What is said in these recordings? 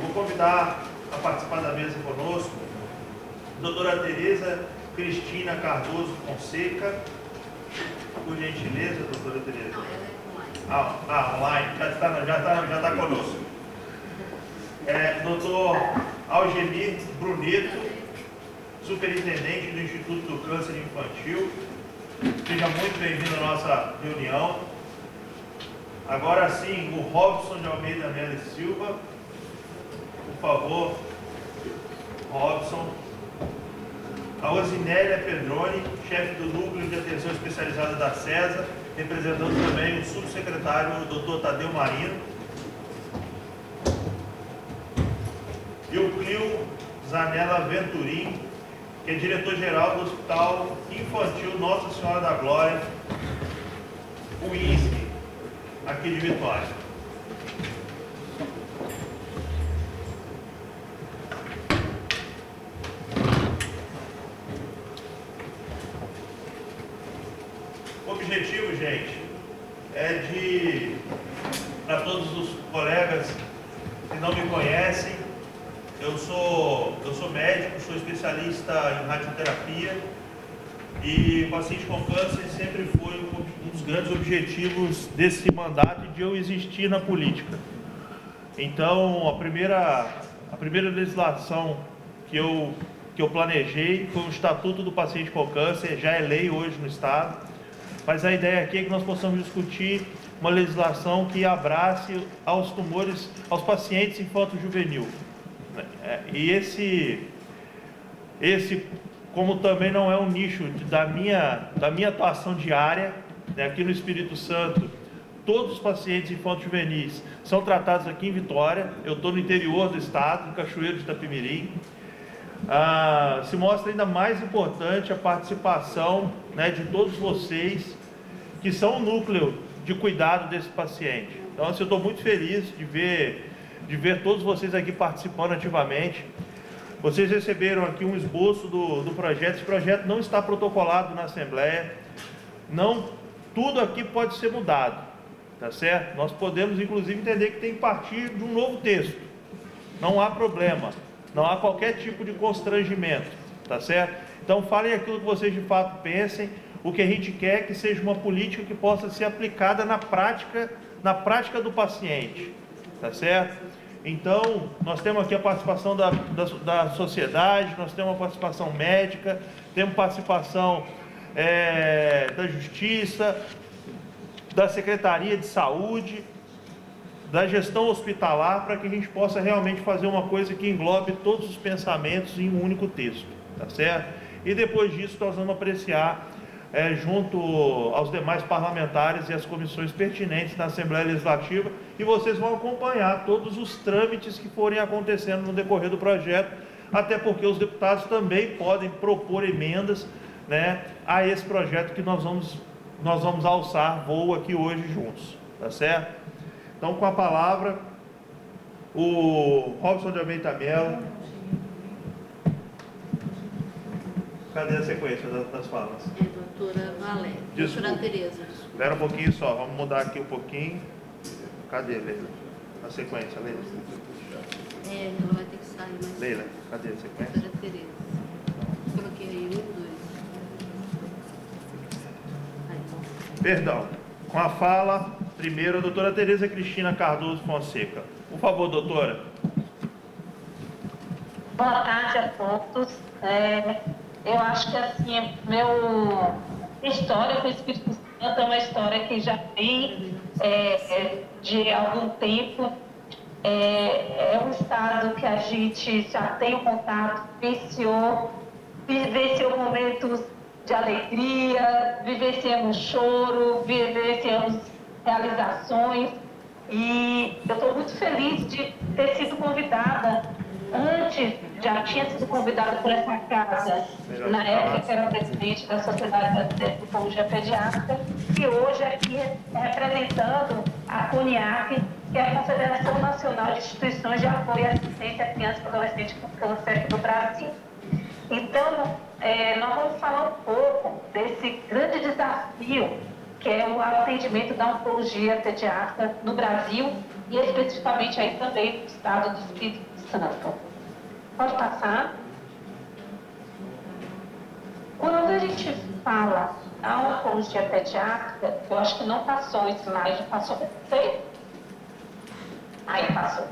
Vou convidar a participar da mesa conosco a doutora Tereza Cristina Cardoso Fonseca. Por gentileza, doutora Tereza. Não, ela é online. Online, já está conosco. Doutor Algemir Bruneto, superintendente do Instituto do Câncer Infantil. Seja muito bem-vindo à nossa reunião. Agora sim, o Robson de Almeida Melo e Silva. Por favor, Robson. A Osinélia Pedroni, chefe do Núcleo de Atenção Especializada da CESA, representando também o subsecretário Dr. Tadeu Marino. E o Clio Zanella Venturim, que é diretor-geral do Hospital Infantil Nossa Senhora da Glória, o INSC, aqui de Vitória. O objetivo, gente, é para todos os colegas que não me conhecem, eu sou médico, sou especialista em radioterapia e paciente com câncer sempre foi um dos grandes objetivos desse mandato de eu existir na política. Então, a primeira legislação que eu planejei foi o Estatuto do Paciente com Câncer, já é lei hoje no Estado, mas a ideia aqui é que nós possamos discutir uma legislação que abrace aos tumores, aos pacientes infanto-juvenil. E esse, como também não é um nicho da minha atuação diária, né, aqui no Espírito Santo, todos os pacientes infanto-juvenis são tratados aqui em Vitória. Eu estou no interior do estado, em Cachoeiro de Itapemirim. Se mostra ainda mais importante a participação, né, de todos vocês que são o núcleo de cuidado desse paciente. Então, assim, eu estou muito feliz de ver todos vocês aqui participando ativamente. Vocês receberam aqui um esboço do projeto. Esse projeto não está protocolado na Assembleia. Não, tudo aqui pode ser mudado, tá certo? Nós podemos, inclusive, entender que tem que partir de um novo texto. Não há problema, não há qualquer tipo de constrangimento, tá certo? Então, falem aquilo que vocês de fato pensem. O que a gente quer é que seja uma política que possa ser aplicada na prática do paciente, tá certo? Então, nós temos aqui a participação da sociedade, nós temos a participação médica, temos participação da Justiça, da Secretaria de Saúde, da gestão hospitalar, para que a gente possa realmente fazer uma coisa que englobe todos os pensamentos em um único texto, tá certo? E depois disso nós vamos apreciar junto aos demais parlamentares e as comissões pertinentes da Assembleia Legislativa, e vocês vão acompanhar todos os trâmites que forem acontecendo no decorrer do projeto, até porque os deputados também podem propor emendas, né, a esse projeto que nós vamos alçar voo aqui hoje juntos, tá certo? Então, com a palavra, o Robson de Almeida Melo. Cadê a sequência das falas? Doutora Valéria. Desculpa. Doutora Tereza. Espera um pouquinho só, vamos mudar aqui um pouquinho. Cadê, Leila? A sequência, Leila. Ela vai ter que sair, mas... Leila, cadê a sequência? Doutora Tereza. Coloquei aí 1, 2. Perdão. Com a fala, primeiro, a doutora Tereza Cristina Cardoso Fonseca. Por favor, doutora. Boa tarde a todos. Eu acho que, assim, meu história com o Espírito Santo é uma história que já vem de algum tempo. É um estado que a gente já tem um contato, vivenciou momentos de alegria, vivenciamos choro, vivenciamos realizações. E eu estou muito feliz de ter sido convidada. Antes, já tinha sido convidada por essa casa, na época que era presidente da Sociedade Brasileira de Oncologia Pediátrica, e hoje aqui representando a CONIAC, que é a Confederação Nacional de Instituições de Apoio e Assistência à Criança e Adolescente com Câncer do Brasil. Então, nós vamos falar um pouco desse grande desafio que é o atendimento da oncologia pediátrica no Brasil e especificamente aí também no estado do Espírito Santo. Pode passar? Quando a gente fala a oncologia pediátrica, eu acho que não passou o slide, passou você? Aí passou.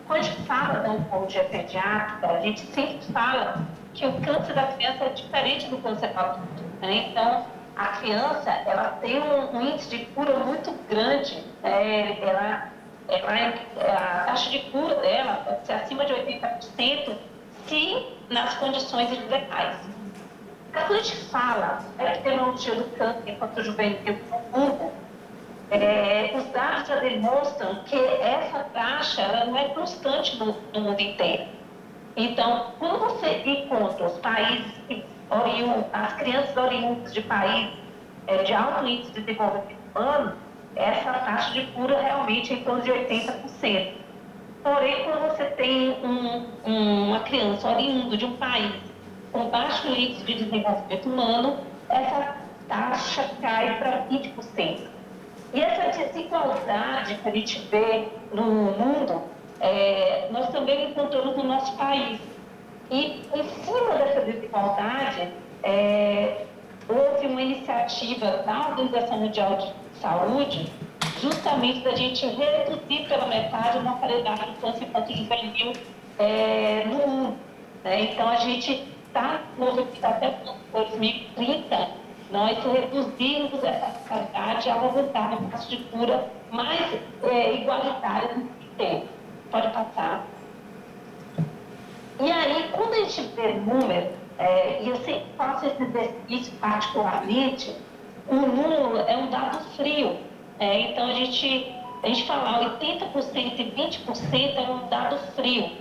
Quando a gente fala da oncologia pediátrica, a gente sempre fala que o câncer da criança é diferente do câncer adulto, né? Então, a criança, ela tem um índice de cura muito grande, a taxa de cura dela pode ser acima de 80%, se nas condições ideais. Quando a gente fala da epidemiologia do câncer infantil juvenil no mundo, os dados já demonstram que essa taxa ela não é constante no mundo inteiro. Então, quando você encontra os países as crianças oriundas de países de alto índice de desenvolvimento humano, essa taxa de cura realmente é em torno de 80%. Porém, quando você tem uma criança oriunda de um país com baixo índice de desenvolvimento humano, essa taxa cai para 20%. E essa desigualdade que a gente vê no mundo, nós também encontramos no nosso país. E, em cima dessa desigualdade, houve uma iniciativa da Organização Mundial de Saúde, justamente da gente reduzir pela metade a mortalidade do câncer infantil juvenil no mundo. Então, a gente está no objetivo até 2030, nós reduzirmos essa mortalidade a aumentar a taxa de cura mais igualitária no tempo. Pode passar. E aí, quando a gente vê número, e eu sempre faço esse exercício particularmente, o número é um dado frio. Então, a gente falar 80% e 20% é um dado frio.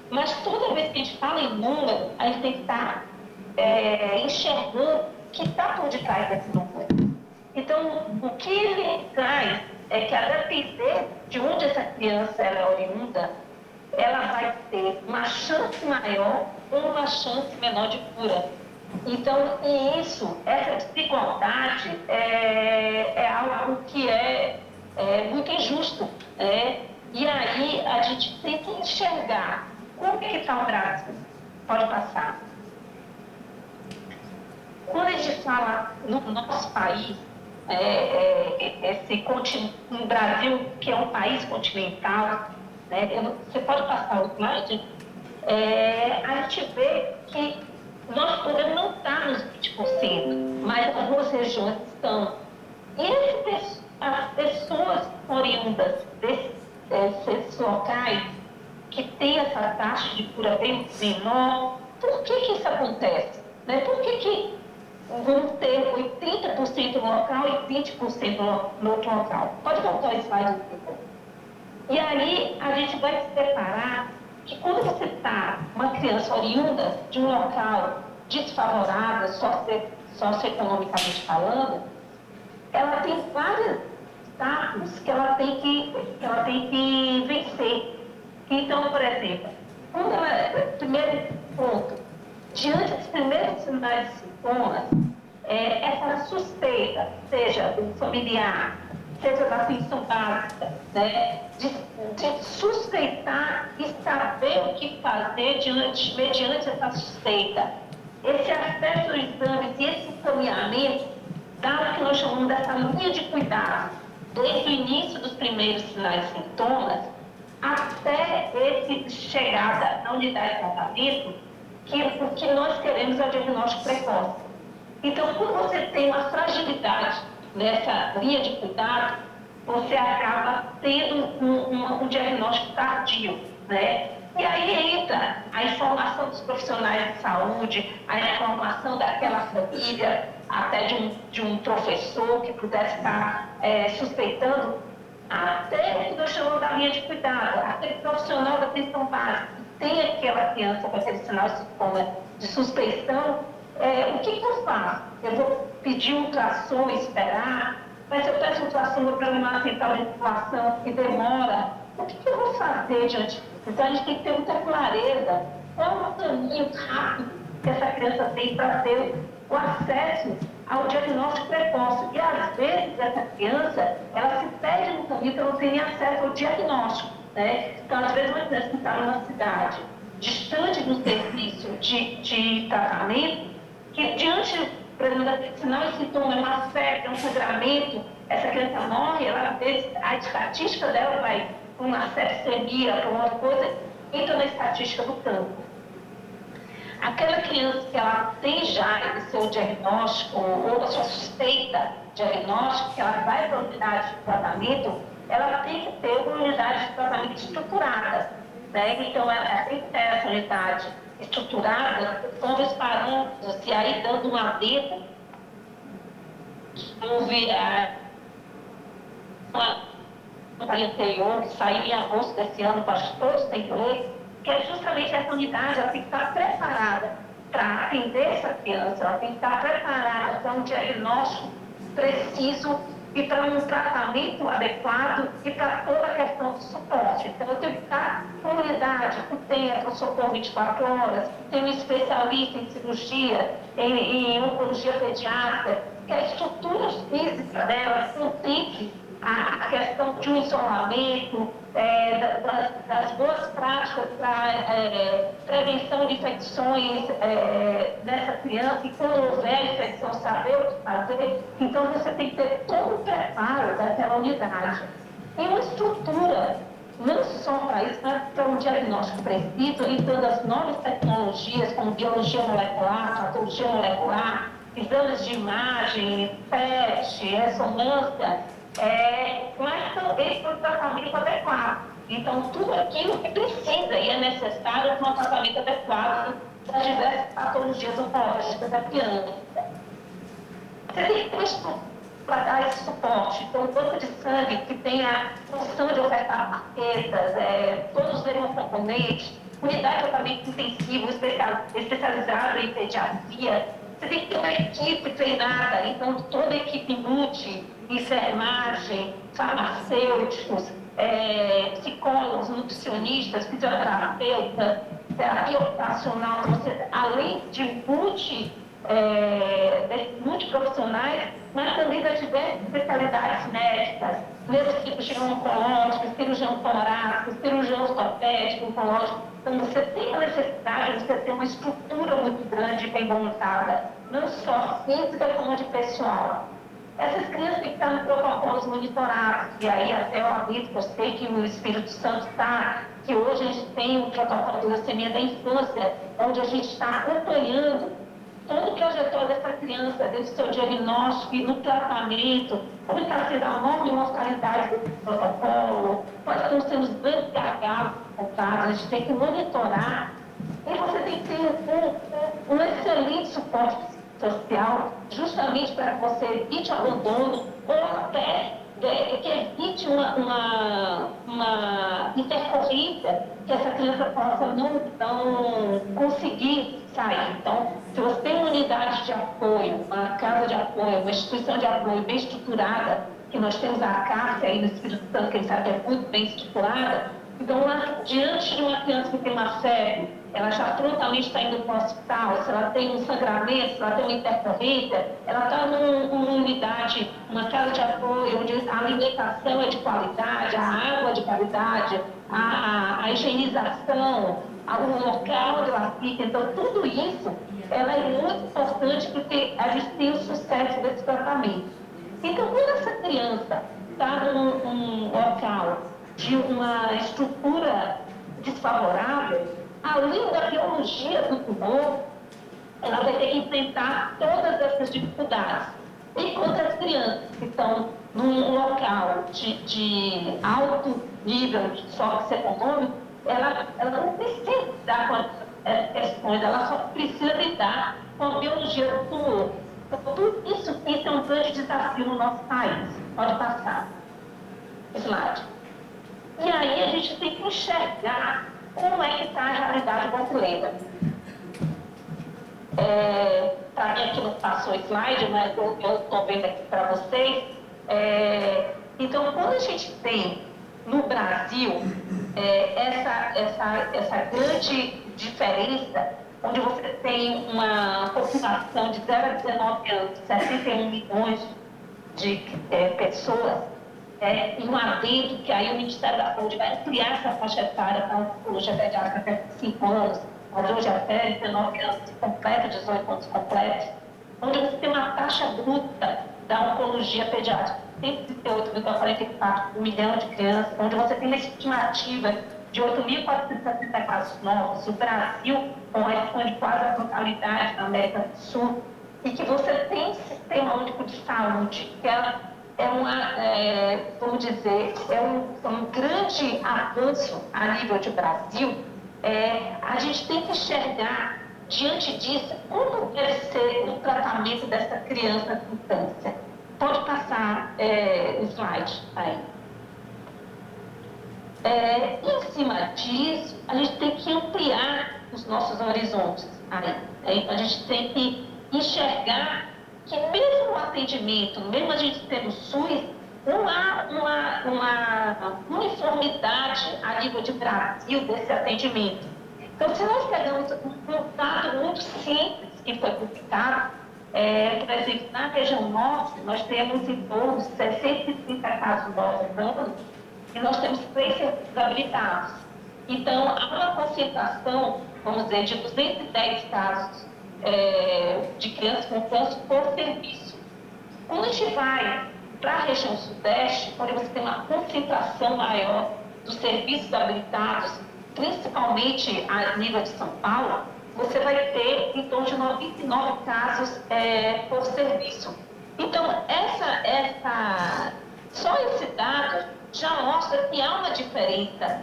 Mas toda vez que a gente fala em número, a gente tem que estar enxergando o que está por detrás desse número. Então, o que ele traz é que, a depender de onde essa criança ela é oriunda, ela vai ter uma chance maior ou uma chance menor de cura. Então, essa desigualdade é algo que é muito injusto. E aí a gente tem que enxergar como é que está o Brasil. Pode passar. Quando a gente fala no nosso país, no Brasil, que é um país continental, você pode passar o slide, a gente vê que nós podemos não estar nos 20%, mas algumas regiões estão. E as pessoas oriundas desses locais, que têm essa taxa de cura bem menor, por que isso acontece? Por que vão ter 80% no local e 20% no outro local? Pode voltar o slide. E aí a gente vai se deparar que quando você está uma criança oriunda de um local desfavorável, socioeconomicamente falando, ela tem vários obstáculos que ela tem que vencer. Então, por exemplo, primeiro ponto, diante dos primeiros sinais e sintomas, essa suspeita, seja do familiar, seja da atenção básica, de suspeitar e saber o que fazer mediante essa suspeita. Esse acesso aos exames e esse encaminhamento dá o que nós chamamos dessa linha de cuidado, desde o início dos primeiros sinais e sintomas até esse chegada na unidade de tratamento, que o que nós queremos é o diagnóstico precoce. Então, quando você tem uma fragilidade nessa linha de cuidado, você acaba tendo um diagnóstico tardio, E aí entra a informação dos profissionais de saúde, a informação daquela família, até de um professor que pudesse estar suspeitando, até o que nós chamamos da linha de cuidado, aquele profissional da atenção básica, que tem aquela criança com aquele sinal de sintoma de suspeição, o que eu faço? Eu vou pedir um ultrassom e esperar, mas se eu peço um ultrassom no programa central de população que demora, o que eu vou fazer diante disso? Então a gente tem que ter muita clareza qual é o caminho rápido que essa criança tem para ter o acesso ao diagnóstico precoce. E às vezes essa criança, ela se perde no caminho, então não tem nem acesso ao diagnóstico, né? Então, às vezes, uma criança que está numa cidade distante do serviço de tratamento, que diante, por exemplo, daquele sinal e sintoma, é uma febre, um sangramento, essa criança morre, ela, às vezes, a estatística dela vai para uma sepsemia, para uma outra coisa, entra na estatística do campo. Aquela criança que ela tem já esse seu diagnóstico, ou a sua suspeita diagnóstico, que ela vai para a unidade de tratamento, ela tem que ter uma unidade de tratamento estruturada, né? Então, ela tem que ter essa unidade estruturada com os parâmetros, e aí dando um adendo, houve uma anterior, que saiu em agosto desse ano, para todos têm que ler, que é justamente essa unidade, ela tem que estar preparada para atender essa criança, ela tem que estar preparada para um diagnóstico preciso e para um tratamento adequado e para toda a questão do suporte. Então, eu tenho que estar com unidade, com tempo, socorro 24 horas, tem um especialista em cirurgia, em oncologia pediátrica, que a estrutura física dela contemple a questão de um isolamento, das boas práticas para prevenção de infecções nessa criança, e quando houver infecção, saber o que fazer. Então, você tem que ter todo o preparo daquela unidade. E uma estrutura, não só para isso, mas para um diagnóstico preciso, usando as novas tecnologias, como biologia molecular, patologia molecular, exames de imagem, PET, ressonância, mas também para o tratamento adequado. Então, tudo aquilo que precisa e é necessário para um tratamento adequado das diversas patologias oncológicas da criança. Você tem que ter estrutura para dar esse suporte. Então, o banco de sangue que tem a função de ofertar plaquetas, todos os hemocomponentes, unidade de tratamento intensivo especializada em pediatria. Você tem que ter uma equipe treinada, então toda a equipe multi, enfermagem, farmacêuticos, psicólogos, nutricionistas, fisioterapeutas, terapia ocupacional, além de multiprofissionais, mas também das diversas especialidades médicas, mesmo cirurgião oncológico, cirurgião torácico, cirurgião ortopédico, oncológico. Então, você tem a necessidade de você ter uma estrutura muito grande e bem montada, não só física como de pessoal. Essas crianças têm que estar em protocolos monitorados, e aí até eu aviso, eu sei que o Espírito Santo está, que hoje a gente tem um protocolo de leucemia da infância, onde a gente está acompanhando todo o trajetório dessa criança, desde o seu diagnóstico e no tratamento, como está sendo a nova mortalidade do protocolo, quais estão sendo os grandes gargalos contados, a gente tem que monitorar, e você tem que ter um excelente suporte social, justamente para que você evite abandono ou até que evite uma intercorrência que essa criança possa não conseguir sair. Então, se você tem uma unidade de apoio, uma casa de apoio, uma instituição de apoio bem estruturada, que nós temos a CAF aí no Espírito Santo, que ele sabe que é muito bem estruturada, então, lá, diante de uma criança que tem uma febre, ela já prontamente está indo para o hospital, se ela tem um sangramento, se ela tem uma intercorrência, ela está numa unidade, uma casa de apoio, onde a alimentação é de qualidade, a água é de qualidade, a higienização, o local onde ela fica. Então, tudo isso ela é muito importante porque a gente tem o sucesso desse tratamento. Então, quando essa criança está num local de uma estrutura desfavorável, além da biologia do tumor, ela vai ter que enfrentar todas essas dificuldades. Enquanto as crianças que estão num local de alto nível de socioeconômico, ela não precisa lidar com essas questões, ela só precisa lidar com a biologia do tumor. Então, tudo isso é um grande desafio no nosso país. Pode passar. Slide. E aí a gente tem que enxergar como é que está a realidade brasileira. Para mim aqui não passou o slide, mas eu estou vendo aqui para vocês. Então, quando a gente tem no Brasil essa grande diferença onde você tem uma população de 0 a 19 anos, 61 milhões de pessoas, e um adendo que aí o Ministério da Saúde vai ampliar essa faixa etária para a oncologia pediátrica até 5 anos, mas hoje até 19 anos completo, 18 anos completos, onde você tem uma taxa bruta da oncologia pediátrica, 138,44 milhão de crianças, onde você tem uma estimativa de 8.460 casos novos, o Brasil corresponde quase à totalidade da América do Sul, e que você tem um sistema único de saúde, que vamos dizer, um grande avanço a nível de Brasil. A gente tem que enxergar, diante disso, como deve ser o tratamento dessa criança com câncer. Pode passar o slide aí. Em cima disso, a gente tem que ampliar os nossos horizontes. A gente tem que enxergar que mesmo o atendimento, mesmo a gente tendo SUS, não há uma uniformidade a nível de Brasil desse atendimento. Então, se nós pegamos um dado muito simples que foi publicado, por exemplo, na região norte, nós temos em torno de 630 casos novos ano, e nós temos 3 serviços habilitados. Então, há uma concentração, vamos dizer, de 210 casos de crianças com câncer por serviço. Quando a gente vai para a região sudeste, onde você tem uma concentração maior dos serviços habilitados, principalmente a nível de São Paulo, você vai ter em torno de 99 casos por serviço. Então, só esse dado já mostra que há uma diferença,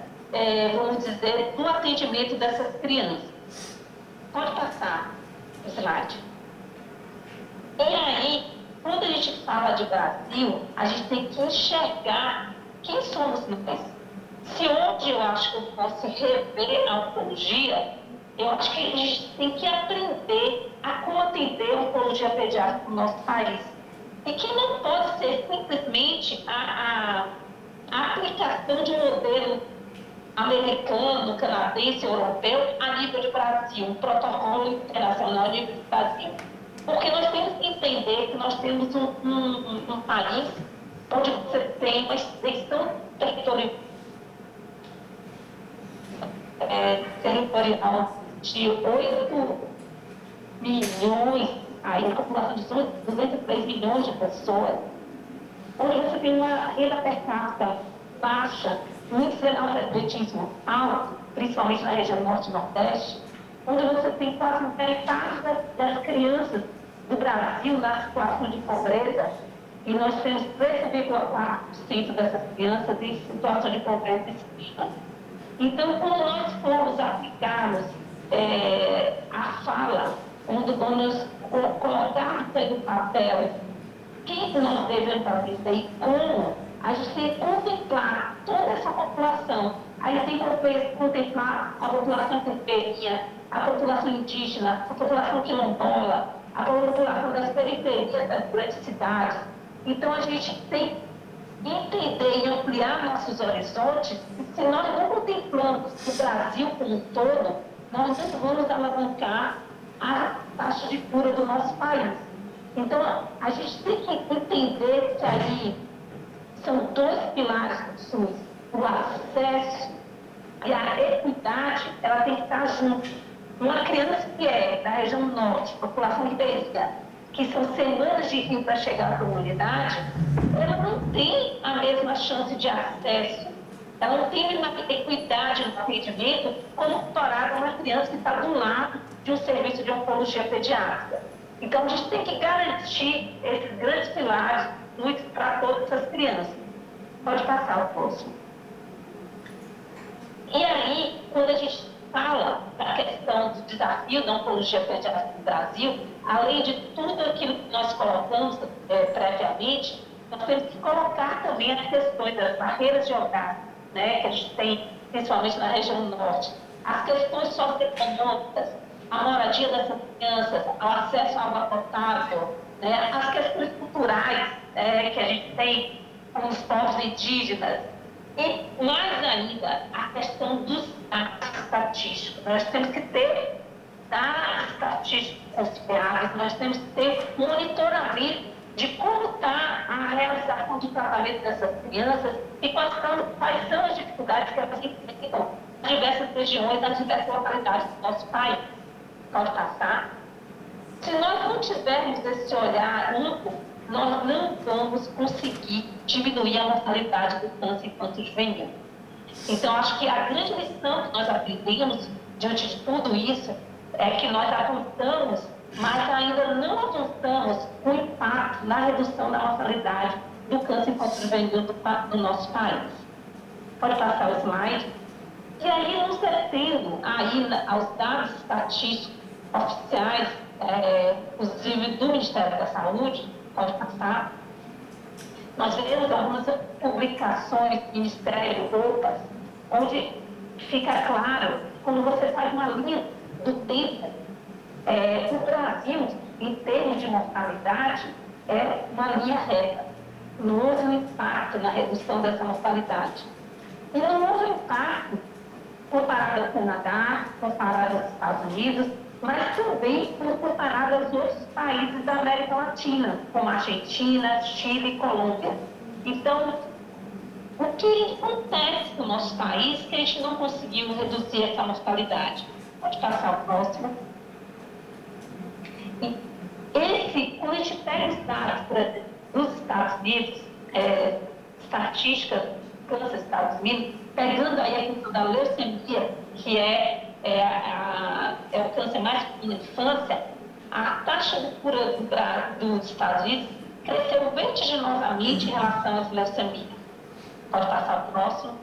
vamos dizer, no atendimento dessas crianças. Pode passar o slide. E aí, quando a gente fala de Brasil, a gente tem que enxergar quem somos nós. Se hoje eu acho que eu posso rever a oncologia, eu acho que a gente tem que aprender a como atender a oncologia pediátrica no nosso país. E que não pode ser simplesmente a aplicação de um modelo americano, canadense, europeu a nível de Brasil, um protocolo internacional a nível de Brasil. Porque nós temos que entender que nós temos um país onde você tem uma extensão territorial de 8 milhões, aí a população de 203 milhões de pessoas, onde você tem uma renda per capita baixa, um índice de analfabetismo alto, principalmente na região norte e nordeste, onde você tem quase metade das crianças do Brasil na situação de pobreza, e nós temos 13,4% dessas crianças em situação de pobreza extrema. Então, quando nós formos aplicarmos a fala, quando nós colocarmos no papel o que nós devemos fazer e como, a gente tem que contemplar toda essa população. A gente tem que contemplar a população periferia, a população indígena, a população quilombola, a população das periferias das grandes cidades. Então, a gente tem que entender e ampliar nossos horizontes. Se nós não contemplamos o Brasil como um todo, nós não vamos alavancar a taxa de cura do nosso país. Então, a gente tem que entender que aí são 2 pilares do SUS: o acesso e a equidade, ela tem que estar junto. Uma criança que é da região norte, população ribeirinha, que são semanas de rio para chegar à comunidade, ela não tem a mesma chance de acesso, ela não tem uma equidade no atendimento como comparada a uma criança que está do lado de um serviço de oncologia pediátrica. Então, a gente tem que garantir esses grandes pilares para todas essas crianças. Pode passar o próximo. E aí, quando a gente fala da questão do desafio da oncologia pediátrica no Brasil, além de tudo aquilo que nós colocamos previamente, nós temos que colocar também as questões das barreiras geográficas, né, que a gente tem, principalmente na região norte, as questões socioeconômicas, a moradia dessas crianças, o acesso à água potável, né, as questões culturais que a gente tem com os povos indígenas, e mais ainda a questão dos dados estatísticos. Nós temos que ter dados estatísticos confiáveis, nós temos que ter monitoramento de como está a realização do tratamento dessas crianças e quais são as dificuldades que elas enfrentam nas diversas regiões, nas diversas localidades do nosso país. Pode passar? Se nós não tivermos esse olhar amplo, nós não vamos conseguir diminuir a mortalidade do câncer infanto-juvenil. Então, acho que a grande lição que nós aprendemos diante de tudo isso é que nós avançamos, mas ainda não avançamos com o impacto na redução da mortalidade do câncer infanto-juvenil do nosso país. Pode passar o slide. E aí, não se atendo aos dados estatísticos oficiais, inclusive do Ministério da Saúde, pode passar, nós vemos algumas publicações do Ministério, onde fica claro, quando você faz uma linha do tempo, o Brasil, em termos de mortalidade, é uma linha reta. Não houve um impacto na redução dessa mortalidade. E não houve impacto comparado ao Canadá, comparado aos Estados Unidos, mas também comparado aos outros países da América Latina, como Argentina, Chile e Colômbia. Então, o que acontece no nosso país que a gente não conseguiu reduzir essa mortalidade? Pode passar o próximo. Quando a gente pega os dados dos Estados Unidos, estatísticas do câncer dos Estados Unidos, pegando aí a questão da leucemia, que é o câncer mais comum na infância, a taxa de cura dos Estados Unidos cresceu vertiginosamente em relação às leucemias. Pode passar o próximo.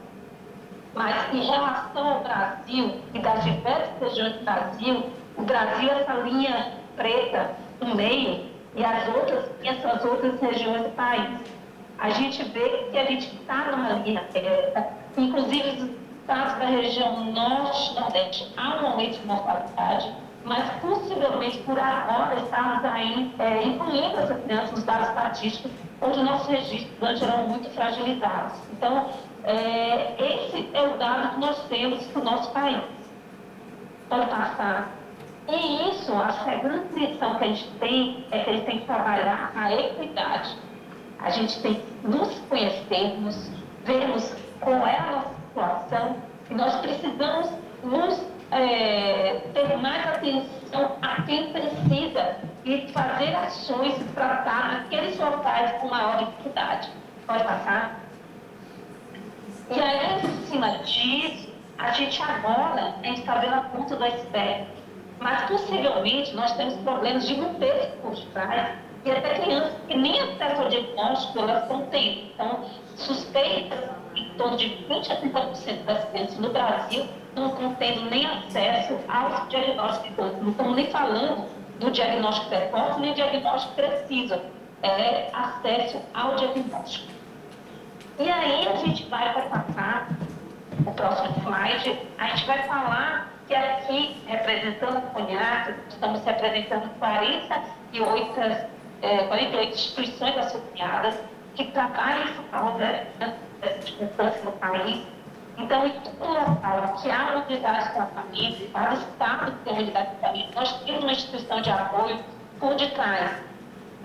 Mas em relação ao Brasil e das diversas regiões do Brasil, o Brasil é essa linha preta no meio e as outras são as outras regiões do país. A gente vê que a gente está numa linha preta, inclusive os estados da região norte e nordeste há um aumento de mortalidade, mas possivelmente por agora estamos aí incluindo essas crianças nos dados estatísticos, onde nossos registros eram muito fragilizados. Então, esse é o dado que nós temos para o nosso país. Pode passar. E isso, acho que a grande lição que a gente tem é que a gente tem que trabalhar a equidade. A gente tem que nos conhecermos, vermos qual é a nossa situação e nós precisamos ter mais atenção a quem precisa e fazer ações para tratar aqueles locais com maior dificuldade. Pode passar? E aí, em cima disso, a gente agora está vendo a ponta do iceberg. Mas, possivelmente, nós temos problemas gigantescos por trás e até crianças que nem acesso ao diagnóstico elas estão tendo. Então, suspeitas em torno de 20 a 30% das crianças no Brasil não estão tendo nem acesso ao diagnóstico de câncer. Não estamos nem falando do diagnóstico precoce, nem diagnóstico preciso. É acesso ao diagnóstico. E aí a gente vai passar o próximo slide, a gente vai falar que aqui, representando a CONHAC, estamos representando 48 instituições associadas que trabalham em saúde de câncer no país. Então, em todo local que há uma unidade de tratamento, cada estado que tem uma unidade de tratamento, nós temos uma instituição de apoio por detrás.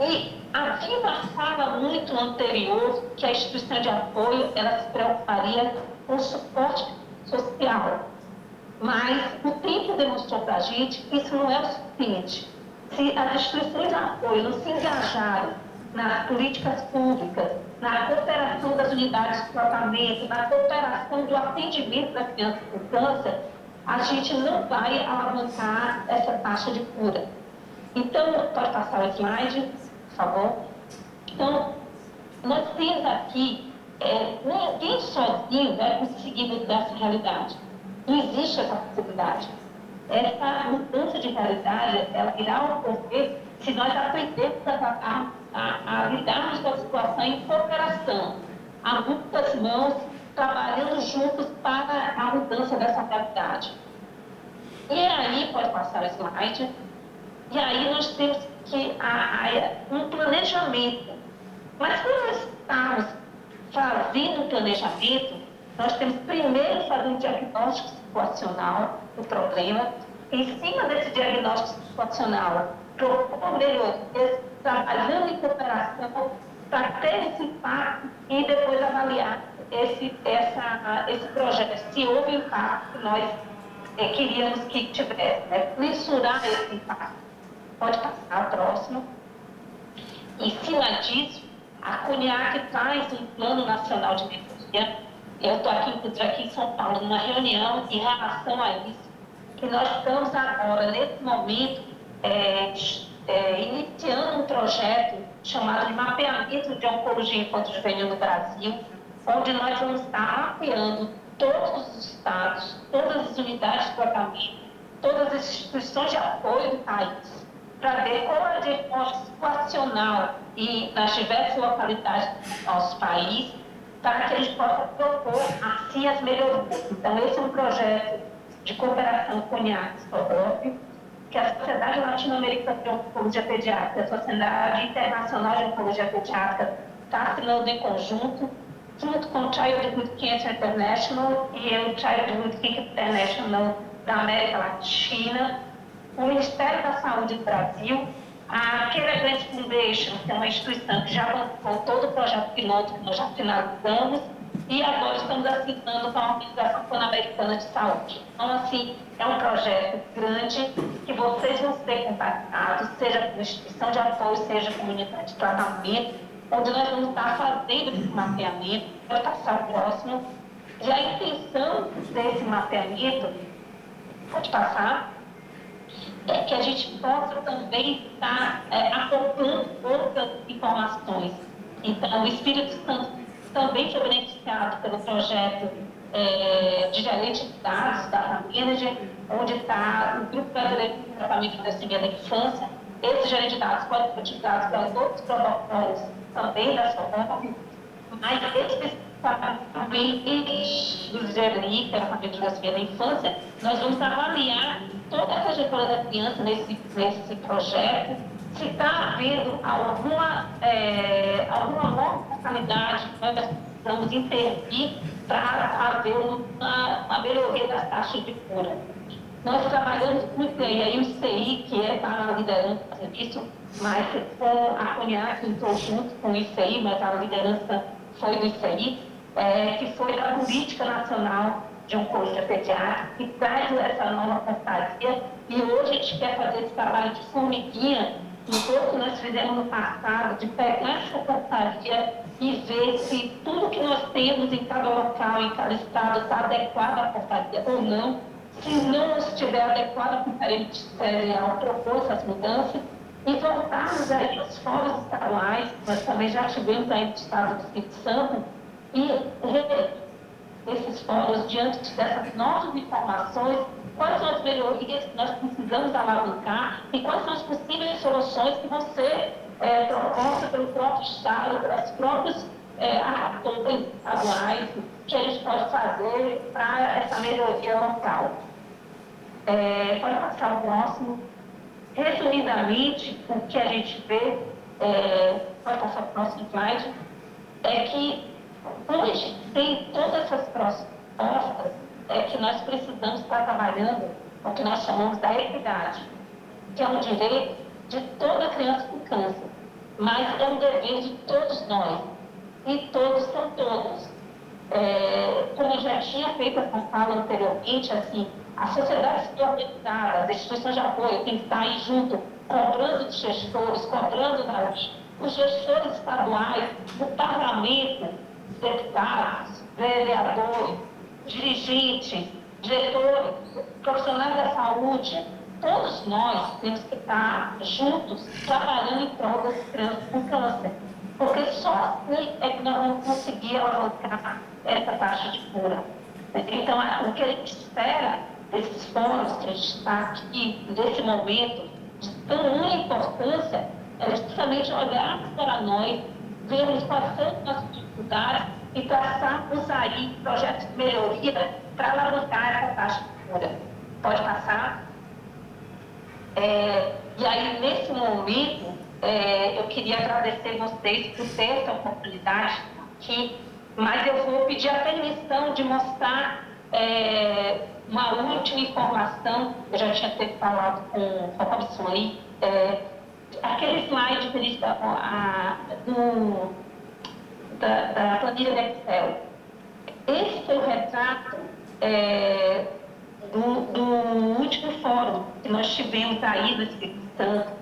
E havia uma fala muito anterior que a instituição de apoio ela se preocuparia com o suporte social. Mas o tempo demonstrou para a gente que isso não é o suficiente. Se as instituições de apoio não se engajarem nas políticas públicas, na cooperação das unidades de tratamento, na cooperação do atendimento da criança com câncer, a gente não vai alavancar essa taxa de cura. Então, pode passar o slide, por favor. Então, nós temos aqui, ninguém sozinho vai conseguir mudar essa realidade. Não existe essa possibilidade. Essa mudança de realidade, ela irá ocorrer se nós aprendermos a lidarmos com a situação em cooperação, a muitas mãos, trabalhando juntos para a mudança dessa realidade. E aí, pode passar o slide, e aí nós temos que um planejamento. Mas quando nós estamos fazendo um planejamento, nós temos primeiro fazer um diagnóstico situacional do problema, em cima desse diagnóstico situacional, propor melhorias, trabalhando em cooperação para ter esse impacto e depois avaliar esse projeto, se houve impacto que nós queríamos que tivesse, né? Mensurar esse impacto. Pode passar, próximo. Em cima disso, a CUNIAC traz um Plano Nacional de Melhoria. Eu estou aqui, inclusive, aqui em São Paulo, numa reunião em relação a isso, que nós estamos agora, nesse momento, iniciando um projeto chamado de Mapeamento de Oncologia Infanto-Juvenil no Brasil, onde nós vamos estar mapeando todos os estados, todas as unidades de tratamento, todas as instituições de apoio do país, para ver qual é a diagnóstico situacional e nas diversas localidades do nosso país, para que a gente possa propor assim as melhorias. Então, esse é um projeto de cooperação com o CONIAC-SODOP, que a Sociedade Latino-Americana de Oncologia Pediátrica, a Sociedade Internacional de Oncologia Pediátrica está assinando em conjunto, junto com o Childhood Cancer International e o Childhood Cancer International da América Latina, o Ministério da Saúde do Brasil, a Keller Grant Foundation, que é uma instituição que já bancou todo o projeto piloto que nós já finalizamos, e agora estamos assinando com a Organização Pan-Americana de Saúde. Então, assim, é um projeto grande que vocês vão ser contactados, seja como instituição de apoio, seja comunidade de tratamento, onde nós vamos estar fazendo esse mapeamento, vai passar o próximo. E a intenção desse mapeamento, pode passar, é que a gente possa também estar acoplando outras informações. Então, o Espírito Santo também foi beneficiado pelo projeto de gerente de dados, Data Manager, onde está o Grupo Brasileiro de Tratamento de Leucemia da Infância. Esse gerente de dados pode ser utilizado para outros protocolos também da SODOP, mas especificamente do GLI, Tratamento de Leucemia da Infância, nós vamos avaliar toda a trajetória da criança nesse projeto, se está havendo alguma localidade que nós precisamos intervir para haver uma melhoria das taxas de cura. Nós trabalhamos muito bem, aí o ICI, que está na liderança do serviço, mas com a CUNIAC entrou junto com o ICI, mas a liderança foi do ICI, que foi da Política Nacional de Oncologia Pediátrica, que traz essa nova portaria, e hoje a gente quer fazer esse trabalho de formiguinha, um pouco nós fizemos no passado, de pegar essa portaria e ver se tudo que nós temos em cada local, em cada estado, está adequado à portaria ou não. Se não estiver adequado à portaria ministerial, propor essas mudanças e voltarmos aí aos fóruns estaduais, nós também já tivemos aí no estado do Espírito Santo, e rever esses fóruns diante dessas novas informações, quais são as melhorias que nós precisamos alavancar e quais são as possíveis soluções que vão ser propostas pelo próprio Estado, pelas próprias atores estaduais, que a gente pode fazer para essa melhoria local. Pode passar o próximo. Resumidamente, o que a gente vê, pode passar o próximo slide, é que hoje tem todas essas propostas que nós precisamos estar trabalhando o que nós chamamos da equidade, que é um direito de toda criança com câncer, mas é um dever de todos nós, e todos são todos. Como eu já tinha feito essa fala anteriormente, assim, a sociedade civil organizada, as instituições de apoio têm que estar aí junto, cobrando dos gestores, cobrando da lei, os gestores estaduais, o parlamento, deputados, vereadores, dirigentes, diretores, profissionais da saúde, todos nós temos que estar juntos, trabalhando em prol das crianças com câncer. Porque só assim é que nós vamos conseguir alavancar essa taxa de cura. Então, o que a gente espera desses fóruns que a gente está aqui, nesse momento, de tão importância, é justamente olhar para nós, vermos quais são as nossas dificuldades e traçarmos aí projetos de melhoria para alavancar essa taxa de cura. Pode passar? E aí, nesse momento, eu queria agradecer vocês por ter essa oportunidade aqui, mas eu vou pedir a permissão de mostrar Uma última informação, eu já tinha ter falado com o Robson aí, aquele slide que eles da planilha do Excel. Esse foi o retrato do último fórum que nós tivemos aí no Espírito Santo.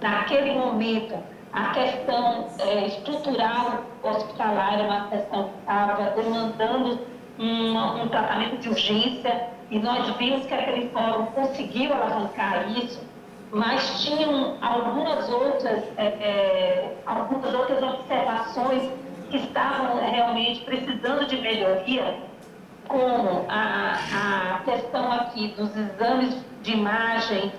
Naquele momento, a questão estrutural hospitalar era uma questão que estava demandando um tratamento de urgência, e nós vimos que aquele fórum conseguiu alavancar isso, mas tinham algumas outras observações que estavam realmente precisando de melhoria, como a questão aqui dos exames de imagem,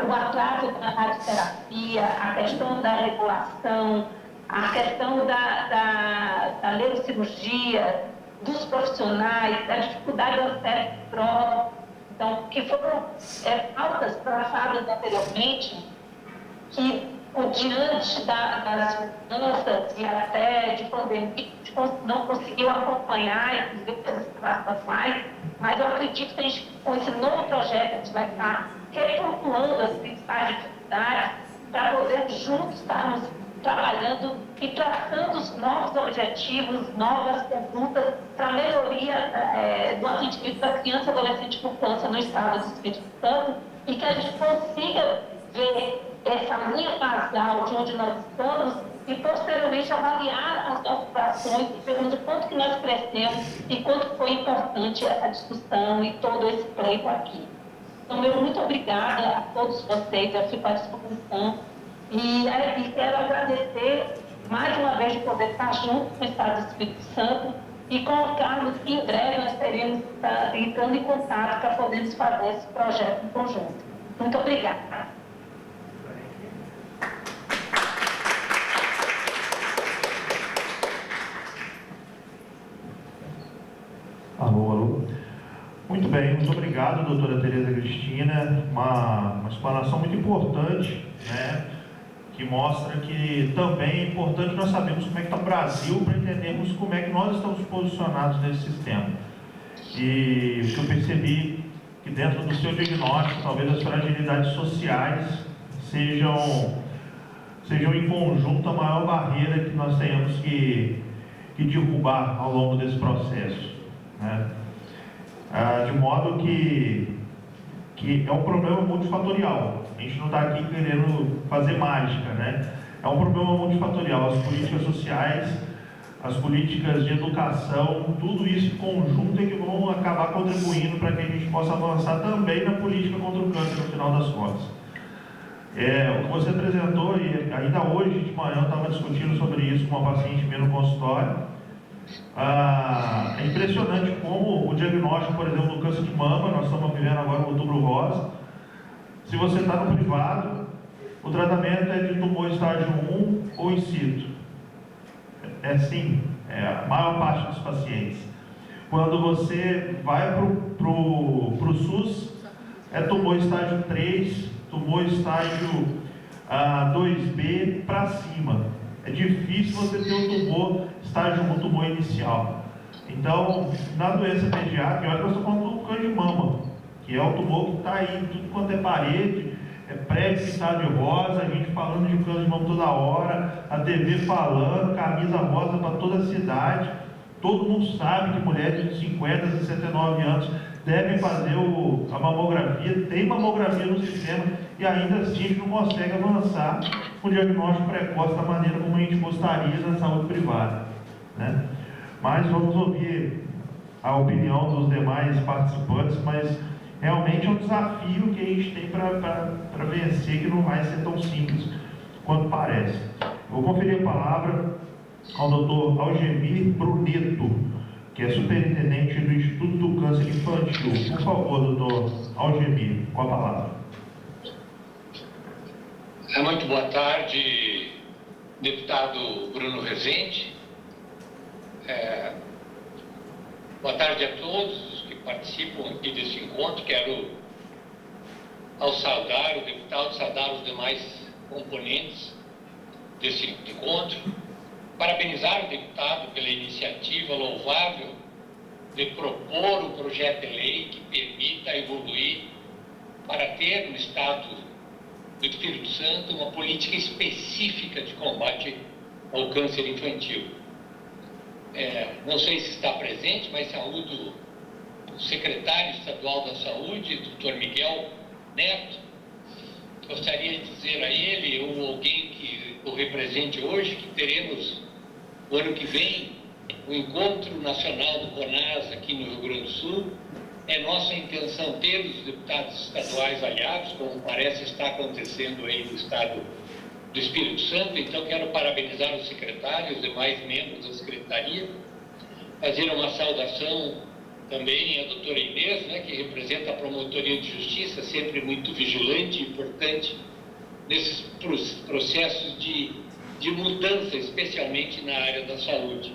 o atraso da radioterapia, a questão da regulação, a questão da neurocirurgia, dos profissionais, da dificuldade do acesso próprio. Então, que foram pautas traçadas anteriormente, que diante das mudanças e até de pandemia, não conseguiu acompanhar, inclusive essas tratações, mas eu acredito que a gente, com esse novo projeto, a gente vai estar reformulando as principais dificuldades para poder juntos estarmos trabalhando e traçando os novos objetivos, novas condutas para a melhoria do atendimento da criança e adolescente com câncer no estado do Espírito Santo, e que a gente consiga ver essa linha basal de onde nós estamos e posteriormente avaliar as nossas ações e perguntar quanto que nós crescemos e quanto foi importante a discussão e todo esse pleito aqui. Então, muito obrigada a todos vocês, eu fico à disposição. E quero agradecer mais uma vez de poder estar junto com o Estado do Espírito Santo e colocarmos que em breve nós teremos entrando em contato para podermos fazer esse projeto em conjunto. Muito obrigada. Alô. Muito bem, muito obrigado, doutora Tereza Cristina. Uma explanação muito importante, né? Que mostra que também é importante nós sabermos como é que está o Brasil para entendermos como é que nós estamos posicionados nesse sistema. E o que eu percebi que dentro do seu diagnóstico, talvez as fragilidades sociais sejam em conjunto a maior barreira que nós tenhamos que derrubar ao longo desse processo, né? De modo que é um problema multifatorial. A gente não está aqui querendo fazer mágica, né? É um problema multifatorial. As políticas sociais, as políticas de educação, tudo isso em conjunto é que vão acabar contribuindo para que a gente possa avançar também na política contra o câncer no final das contas. O que você apresentou, e ainda hoje de manhã eu estava discutindo sobre isso com uma paciente minha no consultório. É impressionante como o diagnóstico, por exemplo, do câncer de mama, nós estamos vivendo agora o Outubro Rosa. Se você está no privado, o tratamento é de tumor estágio 1 ou in situ. Sim, a maior parte dos pacientes. Quando você vai para o SUS, é tumor estágio 3, tumor estágio 2B para cima. É difícil você ter um tumor estágio 1, tumor inicial. Então, na doença pediátrica, olha que eu estou falando do câncer de mama, que é o tumor que está aí em tudo quanto é parede, prédio pintado de rosa, a gente falando de câncer de mama toda hora, a TV falando, camisa rosa para toda a cidade. Todo mundo sabe que mulheres de 50 a 69 anos devem fazer a mamografia, tem mamografia no sistema, e ainda assim a gente não consegue avançar com o diagnóstico precoce da maneira como a gente gostaria na saúde privada, né? Mas vamos ouvir a opinião dos demais participantes, mas realmente é um desafio que a gente tem para vencer, que não vai ser tão simples quanto parece. Eu vou conferir a palavra ao Dr. Algemir Bruneto, que é superintendente do Instituto do Câncer Infantil. Por favor, doutor Algemir, com a palavra. Muito boa tarde, deputado Bruno Rezende. Boa tarde a todos os que participam aqui desse encontro. Quero, ao saudar o deputado, saudar os demais componentes desse encontro, parabenizar o deputado pela iniciativa louvável de propor um projeto de lei que permita evoluir para ter no Estado do Espírito Santo uma política específica de combate ao câncer infantil. Não sei se está presente, mas saúdo o secretário estadual da Saúde, Dr. Miguel Neto. Gostaria de dizer a ele, ou alguém que o represente hoje, que teremos, o ano que vem, o Encontro Nacional do CONAS aqui no Rio Grande do Sul. É nossa intenção ter os deputados estaduais aliados, como parece estar acontecendo aí no estado do Espírito Santo. Então, quero parabenizar o secretário e os demais membros da secretaria, fazer uma saudação também à doutora Inês, né, que representa a Promotoria de Justiça, sempre muito vigilante e importante nesses processos de mudança, especialmente na área da saúde.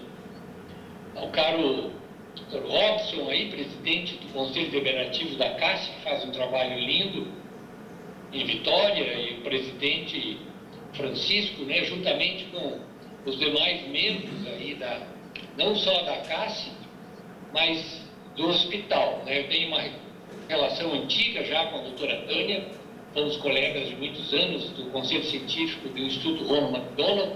Ao caro Dr. Robson, aí, presidente do Conselho Deliberativo da CASSE, que faz um trabalho lindo em Vitória, e o presidente Francisco, né, juntamente com os demais membros aí não só da CASSE, mas do hospital, né? Eu tenho uma relação antiga já com a doutora Tânia, fomos colegas de muitos anos do Conselho Científico do Instituto Ronald McDonald.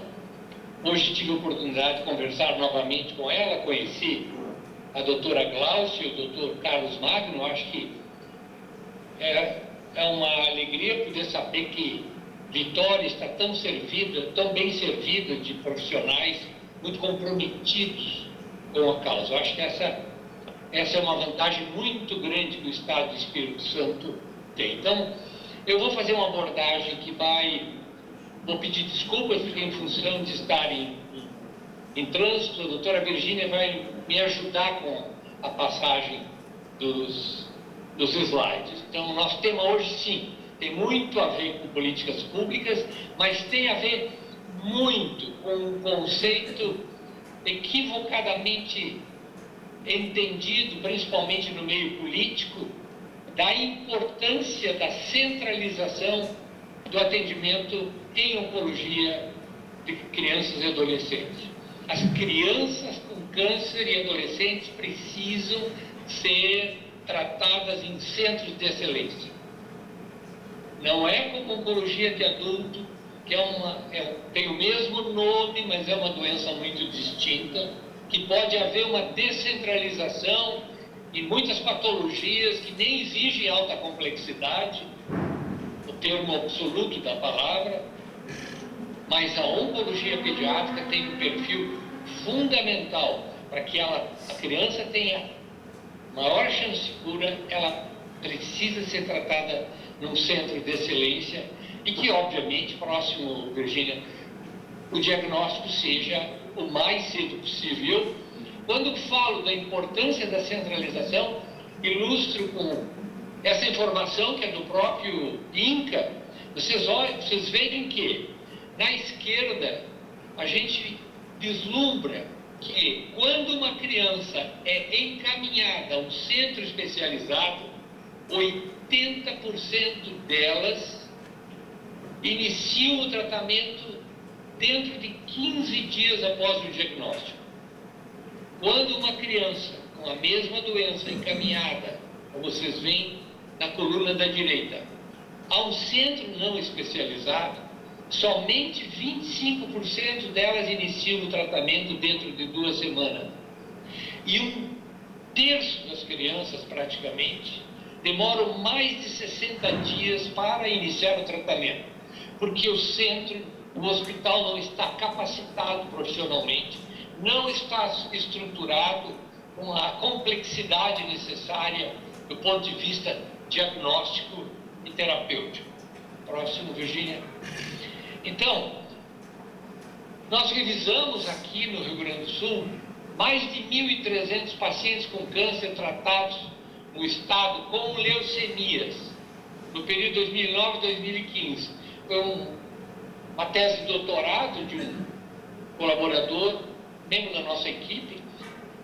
Hoje tive a oportunidade de conversar novamente com ela, conheci a doutora Glaucia e o doutor Carlos Magno. Acho que é uma alegria poder saber que Vitória está tão servida, tão bem servida de profissionais muito comprometidos com a causa. Eu acho que essa é uma vantagem muito grande que o Estado do Espírito Santo tem. Então, eu vou fazer uma abordagem que vou pedir desculpas, porque em função de estar em trânsito, a doutora Virgínia vai me ajudar com a passagem dos slides. Então, o nosso tema hoje, sim, tem muito a ver com políticas públicas, mas tem a ver muito com um conceito equivocadamente entendido, principalmente no meio político, da importância da centralização do atendimento em oncologia de crianças e adolescentes. As crianças com câncer e adolescentes precisam ser tratadas em centros de excelência. Não é como oncologia de adulto, que tem o mesmo nome, mas é uma doença muito distinta, que pode haver uma descentralização e muitas patologias que nem exigem alta complexidade, o termo absoluto da palavra, mas a oncologia pediátrica tem um perfil fundamental para que a criança tenha maior chance de cura. Ela precisa ser tratada num centro de excelência e que, obviamente, próximo, Virgínia, o diagnóstico seja o mais cedo possível. Quando falo da importância da centralização, ilustro com essa informação que é do próprio INCA. Vocês veem que na esquerda a gente vislumbra que quando uma criança é encaminhada a um centro especializado, 80% delas iniciam o tratamento dentro de 15 dias após o diagnóstico. Quando uma criança com a mesma doença encaminhada, como vocês veem na coluna da direita, a um centro não especializado, somente 25% delas iniciam o tratamento dentro de 2 semanas. E 1/3 das crianças, praticamente, demoram mais de 60 dias para iniciar o tratamento, porque o hospital não está capacitado profissionalmente, não está estruturado com a complexidade necessária do ponto de vista diagnóstico e terapêutico. Próximo, Virgínia. Então, nós revisamos aqui no Rio Grande do Sul mais de 1.300 pacientes com câncer tratados no estado com leucemias, no período 2009-2015. Foi uma tese de doutorado de um colaborador, membro da nossa equipe,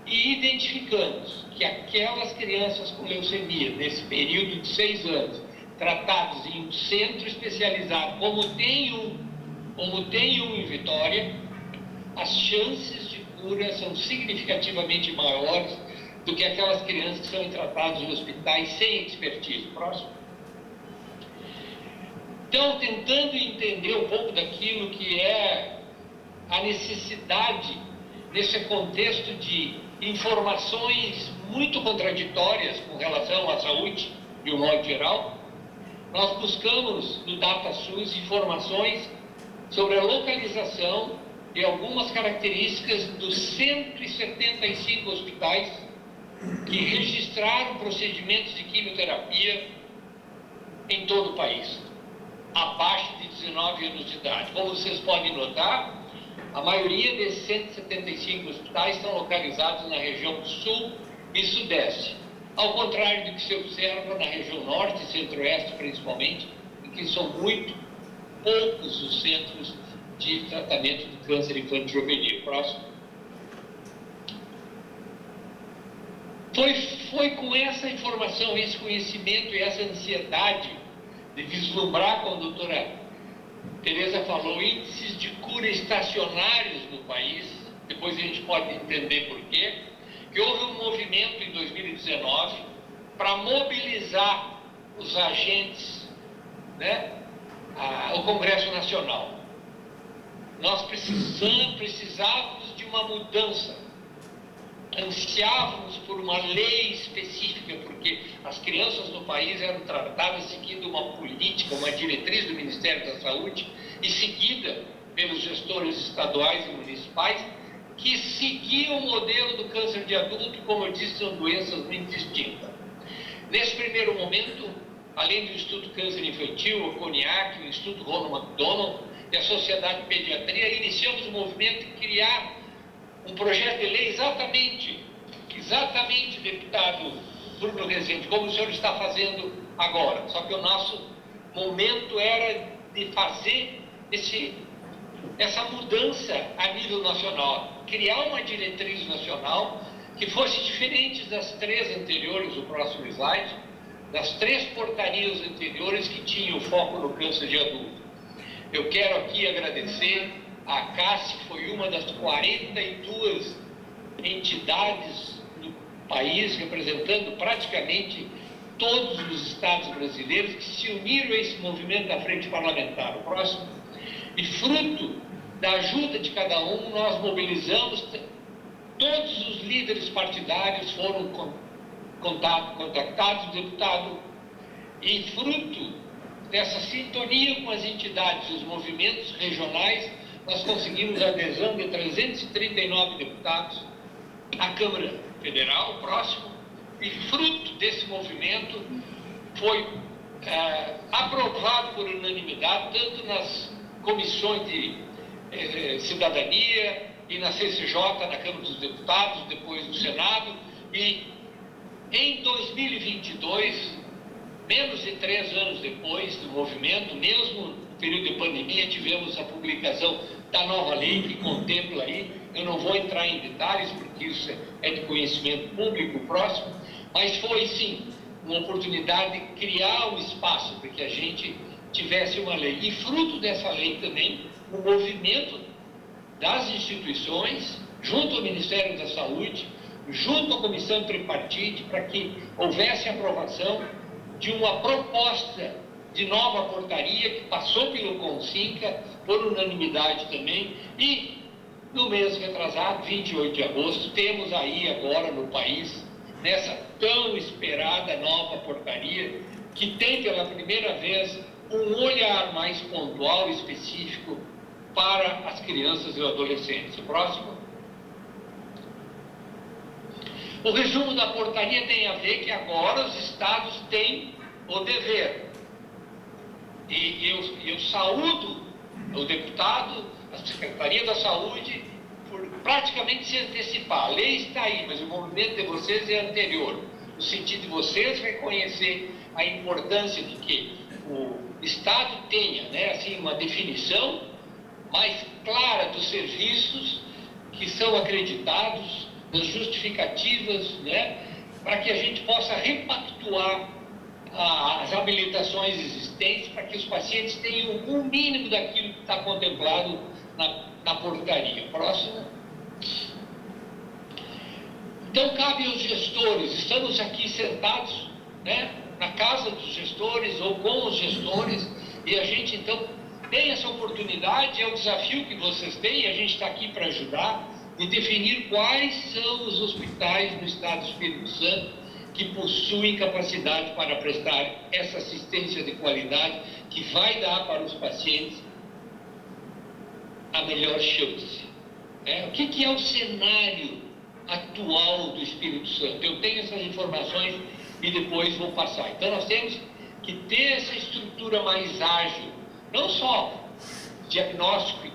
e identificamos que aquelas crianças com leucemia, nesse período de 6 anos, tratados em um centro especializado, como tem um em Vitória, as chances de cura são significativamente maiores do que aquelas crianças que são tratadas em hospitais sem expertise. Próximo. Então, tentando entender um pouco daquilo que é a necessidade, nesse contexto de informações muito contraditórias com relação à saúde, de um modo geral, nós buscamos no DataSUS informações sobre a localização e algumas características dos 175 hospitais que registraram procedimentos de quimioterapia em todo o país, abaixo de 19 anos de idade. Como vocês podem notar, a maioria desses 175 hospitais estão localizados na região sul e sudeste, ao contrário do que se observa na região norte e centro-oeste, principalmente, em que são muito poucos os centros de tratamento de câncer infanto-juvenil. Próximo. Foi com essa informação, esse conhecimento e essa ansiedade de vislumbrar, como a doutora Tereza falou, índices de cura estacionários no país, depois a gente pode entender por quê, que houve um movimento em 2019 para mobilizar os agentes, né, o Congresso Nacional. Nós precisávamos de uma mudança, ansiávamos por uma lei específica, porque as crianças no país eram tratadas seguindo uma política, uma diretriz do Ministério da Saúde e seguida pelos gestores estaduais e municipais, que seguiam o modelo do câncer de adulto, como eu disse, são doenças muito distintas. Nesse primeiro momento, além do Instituto Câncer Infantil, o CONIAC, o Instituto Ronald McDonald e a Sociedade de Pediatria, iniciamos o movimento de criar um projeto de lei exatamente, deputado Bruno Rezende, como o senhor está fazendo agora. Só que o nosso momento era de fazer essa mudança a nível nacional, criar uma diretriz nacional que fosse diferente das três anteriores, o próximo slide, das três portarias anteriores que tinham foco no câncer de adulto. Eu quero aqui agradecer a CASSE, que foi uma das 42 entidades do país, representando praticamente todos os estados brasileiros, que se uniram a esse movimento da Frente Parlamentar. O próximo. E fruto da ajuda de cada um, nós mobilizamos, todos os líderes partidários foram contactados, deputado, e fruto dessa sintonia com as entidades, os movimentos regionais, nós conseguimos a adesão de 339 deputados à Câmara Federal, próximo, e fruto desse movimento foi aprovado por unanimidade, tanto nas comissões de cidadania e na CCJ, na Câmara dos Deputados, depois do Senado, e em 2022, menos de 3 anos depois do movimento, mesmo no período de pandemia, tivemos a publicação da nova lei que contempla aí, eu não vou entrar em detalhes, porque isso é de conhecimento público próximo, mas foi sim uma oportunidade de criar um espaço para que a gente tivesse uma lei. E fruto dessa lei também, o movimento das instituições, junto ao Ministério da Saúde, junto à Comissão Tripartite, para que houvesse aprovação de uma proposta de nova portaria que passou pelo CONSINCA, por unanimidade também, e no mês retrasado, 28 de agosto, temos aí agora no país, nessa tão esperada nova portaria, que tem pela primeira vez um olhar mais pontual e específico para as crianças e adolescentes. O próximo. O resumo da portaria tem a ver que agora os estados têm o dever. E eu saúdo o deputado, a Secretaria da Saúde, por praticamente se antecipar. A lei está aí, mas o movimento de vocês é anterior. No sentido de vocês reconhecer a importância de que o Estado tenha, né, assim, uma definição mais clara dos serviços que são acreditados, das justificativas, né, para que a gente possa repactuar as habilitações existentes, para que os pacientes tenham um mínimo daquilo que está contemplado na portaria. Próximo. Então, cabe aos gestores, estamos aqui sentados, né, na casa dos gestores ou com os gestores, e a gente, então, tem essa oportunidade, é o desafio que vocês têm, a gente está aqui para ajudar, de definir quais são os hospitais no Estado do Espírito Santo que possuem capacidade para prestar essa assistência de qualidade que vai dar para os pacientes a melhor chance. O que é o cenário atual do Espírito Santo? Eu tenho essas informações e depois vou passar. Então nós temos que ter essa estrutura mais ágil, não só diagnóstico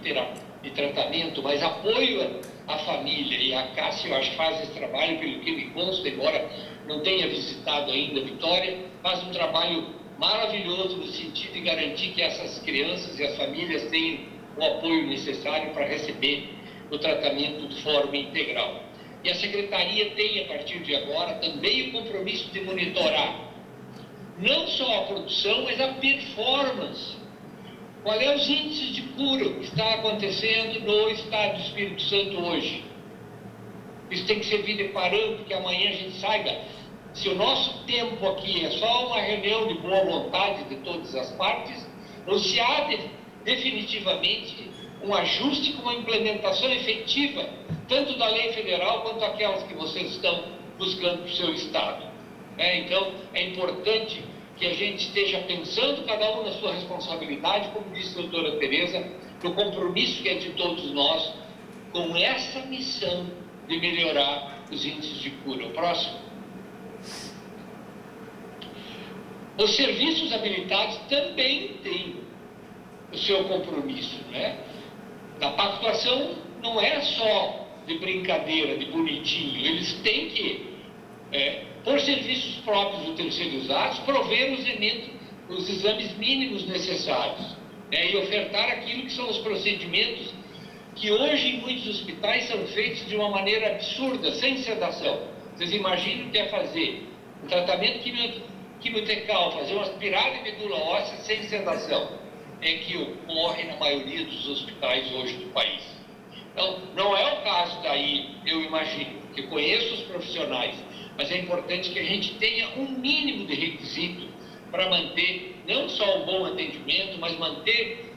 e tratamento, mas apoio à família. E a Cássia, eu acho que faz esse trabalho, pelo que me consta, embora não tenha visitado ainda Vitória, faz um trabalho maravilhoso no sentido de garantir que essas crianças e as famílias tenham o apoio necessário para receber o tratamento de forma integral. E a Secretaria tem, a partir de agora, também o compromisso de monitorar não só a produção, mas a performance. Qual é os índices de cura que está acontecendo no Estado do Espírito Santo hoje? Isso tem que servir de parâmetro, que amanhã a gente saiba se o nosso tempo aqui é só uma reunião de boa vontade de todas as partes, ou se há definitivamente um ajuste com uma implementação efetiva, tanto da lei federal quanto aquelas que vocês estão buscando para o seu Estado. Então, é importante que a gente esteja pensando, cada um na sua responsabilidade, como disse a doutora Tereza, no compromisso que é de todos nós, com essa missão de melhorar os índices de cura. O próximo. Os serviços habilitados também têm o seu compromisso, né? A pactuação não é só de brincadeira, de bonitinho, eles têm que, por serviços próprios ou terceirizados, prover os exames mínimos necessários, e ofertar aquilo que são os procedimentos que hoje em muitos hospitais são feitos de uma maneira absurda, sem sedação. Vocês imaginam o que é fazer um tratamento quimiotecal, fazer uma aspirada de medula óssea sem sedação? É que ocorre na maioria dos hospitais hoje do país. Então, não é o caso daí, eu imagino, que conheço os profissionais, mas é importante que a gente tenha um mínimo de requisito para manter não só um bom atendimento, mas manter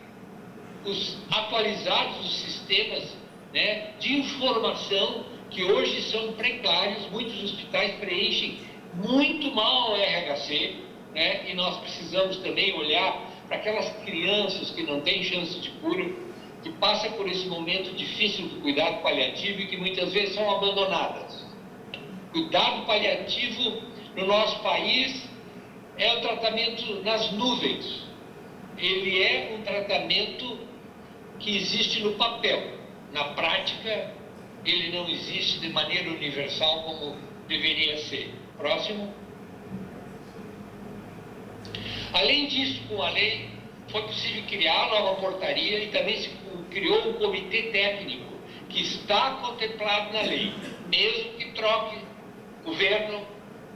atualizados os sistemas, né, de informação que hoje são precários. Muitos hospitais preenchem muito mal o RHC, né, e nós precisamos também olhar para aquelas crianças que não têm chance de cura, que passam por esse momento difícil do cuidado paliativo e que muitas vezes são abandonadas. Cuidado paliativo no nosso país é o tratamento nas nuvens. Ele é um tratamento que existe no papel. Na prática, ele não existe de maneira universal como deveria ser. Próximo. Além disso, com a lei, foi possível criar a nova portaria e também se criou um comitê técnico que está contemplado na lei. Mesmo que troque governo,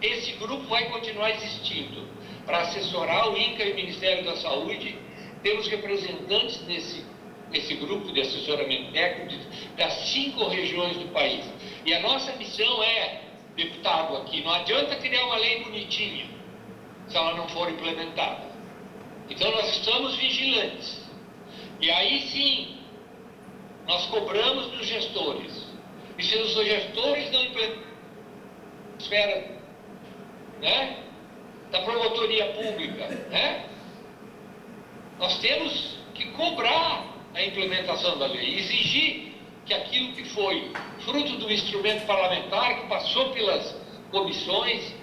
esse grupo vai continuar existindo para assessorar o INCA e o Ministério da Saúde. Temos representantes nesse grupo de assessoramento técnico das 5 regiões do país. E a nossa missão é, deputado aqui, não adianta criar uma lei bonitinha se ela não for implementada. Então nós estamos vigilantes. E aí sim, nós cobramos dos gestores. E se os gestores não implementam a esfera, né, da promotoria pública, né, nós temos que cobrar a implementação da lei, exigir que aquilo que foi fruto do instrumento parlamentar, que passou pelas comissões,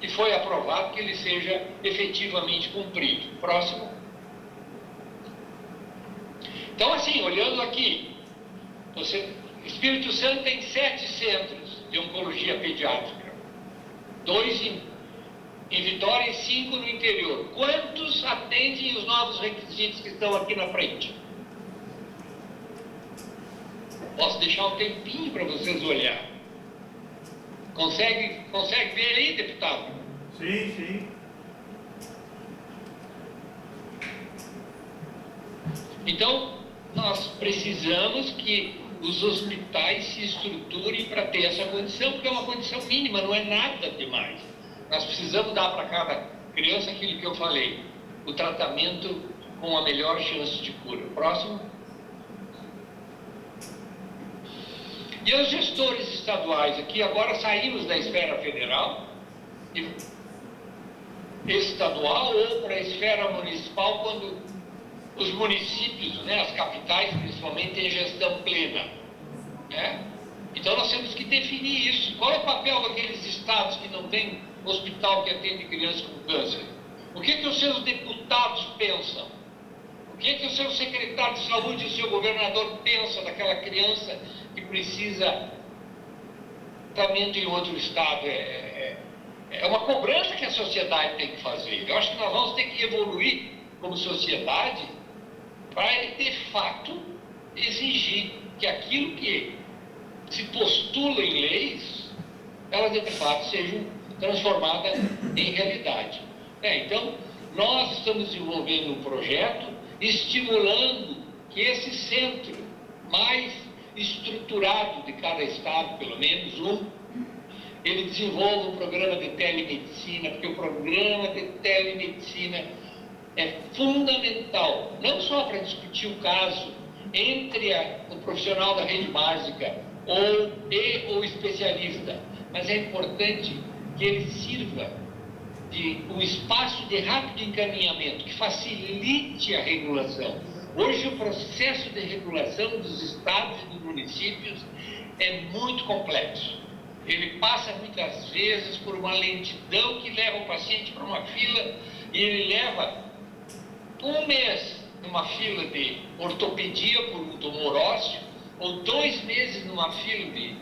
que foi aprovado, que ele seja efetivamente cumprido. Próximo. Então, assim, olhando aqui, Espírito Santo tem 7 centros de oncologia pediátrica, 2 em Vitória e 5 no interior. Quantos atendem os novos requisitos que estão aqui na frente? Posso deixar um tempinho para vocês olhar. Consegue ver aí, deputado? Sim, sim. Então, nós precisamos que os hospitais se estruturem para ter essa condição, porque é uma condição mínima, não é nada demais. Nós precisamos dar para cada criança aquilo que eu falei, o tratamento com a melhor chance de cura. Próximo. E os gestores estaduais aqui, agora saímos da esfera federal, estadual ou para a esfera municipal, quando os municípios, né, as capitais principalmente, têm gestão plena. Né? Então nós temos que definir isso. Qual é o papel daqueles estados que não têm hospital que atende crianças com câncer? O que os seus deputados pensam? O que o seu secretário de saúde e o seu governador pensa daquela criança que precisa de tratamento em outro estado? É uma cobrança que a sociedade tem que fazer. Eu acho que nós vamos ter que evoluir como sociedade para, de fato, exigir que aquilo que se postula em leis, elas, de fato, sejam transformadas em realidade. Então, nós estamos desenvolvendo um projeto estimulando que esse centro mais estruturado de cada estado, pelo menos um, ele desenvolva um programa de telemedicina, porque o programa de telemedicina é fundamental, não só para discutir o caso entre o profissional da rede básica ou o especialista, mas é importante que ele sirva de um espaço de rápido encaminhamento, que facilite a regulação. Hoje o processo de regulação dos estados e dos municípios é muito complexo. Ele passa muitas vezes por uma lentidão que leva o paciente para uma fila, e ele leva um mês numa fila de ortopedia por um tumor ósseo, ou 2 meses numa fila de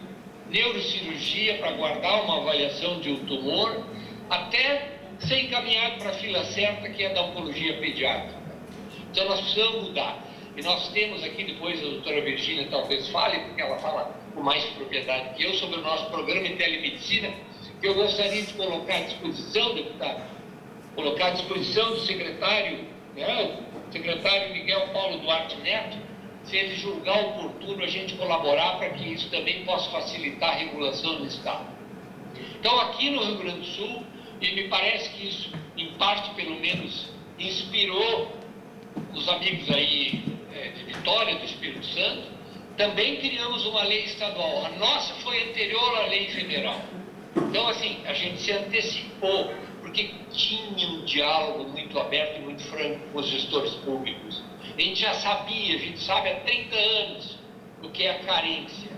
neurocirurgia para aguardar uma avaliação de um tumor, até ser encaminhado para a fila certa, que é da oncologia pediátrica. Então nós precisamos mudar. E nós temos aqui, depois a doutora Virgínia talvez fale, porque ela fala com mais propriedade que eu, sobre o nosso programa de telemedicina, que eu gostaria de colocar à disposição, deputado, colocar à disposição do secretário, né, o secretário Miguel Paulo Duarte Neto, se ele julgar oportuno a gente colaborar para que isso também possa facilitar a regulação do Estado. Então aqui no Rio Grande do Sul, e me parece que isso, em parte pelo menos, inspirou os amigos aí de Vitória, do Espírito Santo, também criamos uma lei estadual. A nossa foi anterior à lei federal. Então, assim, a gente se antecipou, porque tinha um diálogo muito aberto e muito franco com os gestores públicos. A gente já sabia, a gente sabe há 30 anos o que é a carência.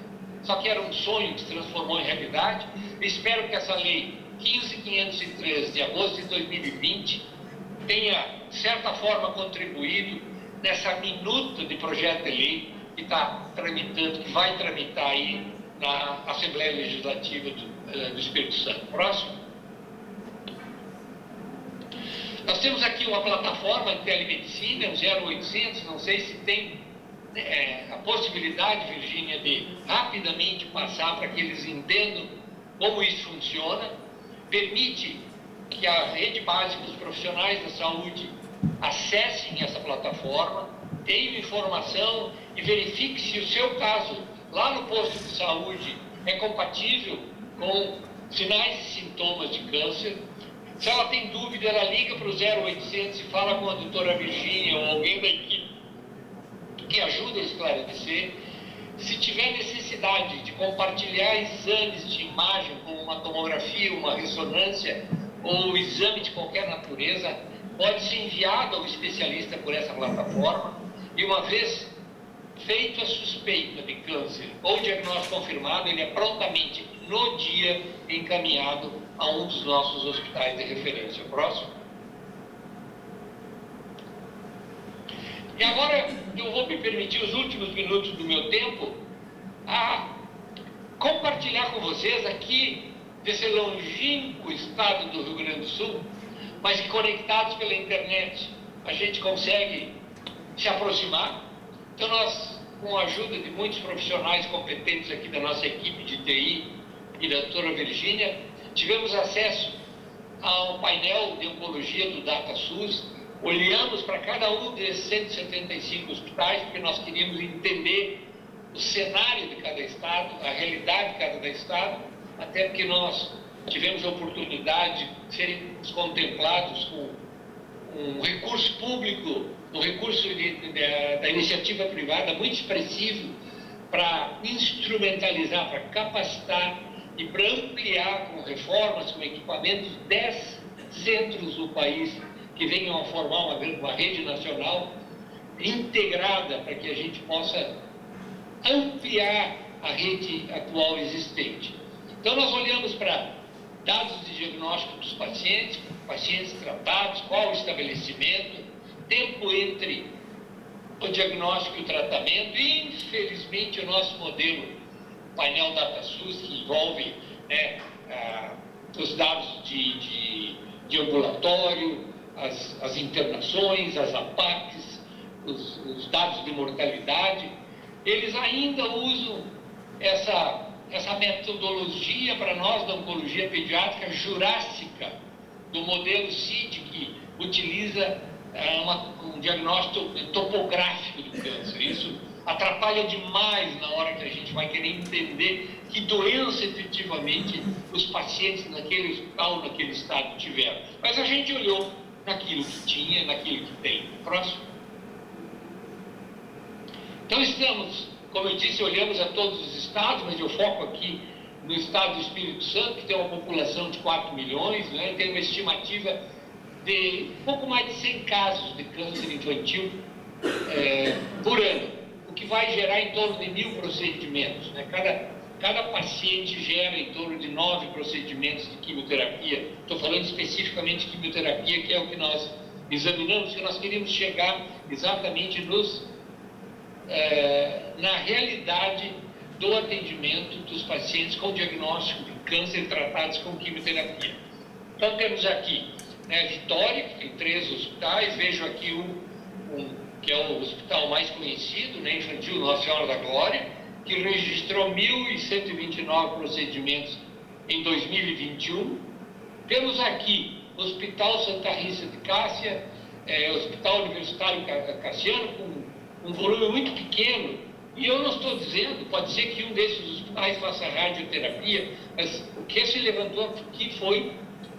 Só que era um sonho que se transformou em realidade. Eu espero que essa lei 15.513 de agosto de 2020 tenha, de certa forma, contribuído nessa minuta de projeto de lei que está tramitando, que vai tramitar aí na Assembleia Legislativa do Espírito Santo. Próximo. Nós temos aqui uma plataforma de telemedicina, o 0800, não sei se tem a possibilidade, Virgínia, de rapidamente passar para que eles entendam como isso funciona. Permite que a rede básica dos profissionais da saúde acessem essa plataforma, tenham informação e verifique se o seu caso lá no posto de saúde é compatível com sinais e sintomas de câncer. Se ela tem dúvida, ela liga para o 0800 e fala com a doutora Virgínia ou alguém da equipe que ajuda a esclarecer. Se tiver necessidade de compartilhar exames de imagem, como uma tomografia, uma ressonância ou exame de qualquer natureza, pode ser enviado ao especialista por essa plataforma, e uma vez feito a suspeita de câncer ou diagnóstico confirmado, ele é prontamente, no dia, encaminhado a um dos nossos hospitais de referência. Próximo. E agora eu vou me permitir os últimos minutos do meu tempo a compartilhar com vocês aqui desse longínquo estado do Rio Grande do Sul, mas que conectados pela internet a gente consegue se aproximar. Então nós, com a ajuda de muitos profissionais competentes aqui da nossa equipe de TI e da doutora Virgínia, tivemos acesso ao painel de oncologia do DataSUS. Olhamos para cada um desses 175 hospitais, porque nós queríamos entender o cenário de cada estado, a realidade de cada estado, até porque nós tivemos a oportunidade de sermos contemplados com um recurso público, um recurso da iniciativa privada muito expressivo para instrumentalizar, para capacitar e para ampliar com reformas, com equipamentos, 10 centros do país que venham a formar uma rede nacional integrada para que a gente possa ampliar a rede atual existente. Então, nós olhamos para dados de diagnóstico dos pacientes tratados, qual o estabelecimento, tempo entre o diagnóstico e o tratamento, e, infelizmente, o nosso modelo, painel DataSUS, que envolve os dados de ambulatório, as internações, as APACs, os dados de mortalidade, eles ainda usam essa metodologia para nós da oncologia pediátrica jurássica, do modelo CID, que utiliza um diagnóstico topográfico do câncer. Isso atrapalha demais na hora que a gente vai querer entender que doença efetivamente os pacientes naquele hospital, naquele estado tiveram. Mas a gente olhou naquilo que tinha, naquilo que tem. Próximo. Então estamos, como eu disse, olhamos a todos os estados, mas eu foco aqui no estado do Espírito Santo, que tem uma população de 4 milhões, né? Tem uma estimativa de pouco mais de 100 casos de câncer infantil por ano, o que vai gerar em torno de 1.000 procedimentos. Né? Cada paciente gera em torno de 9 procedimentos de quimioterapia. Estou falando especificamente de quimioterapia, que é o que nós examinamos, que nós queríamos chegar exatamente na realidade do atendimento dos pacientes com diagnóstico de câncer tratados com quimioterapia. Então, temos aqui Vitória, que tem 3 hospitais, vejo aqui que é o hospital mais conhecido, né, infantil Nossa Senhora da Glória, que registrou 1.129 procedimentos em 2021. Temos aqui o Hospital Santa Rita de Cássia, Hospital Universitário Cassiano, com um volume muito pequeno, e eu não estou dizendo, pode ser que um desses hospitais faça radioterapia, mas o que se levantou aqui foi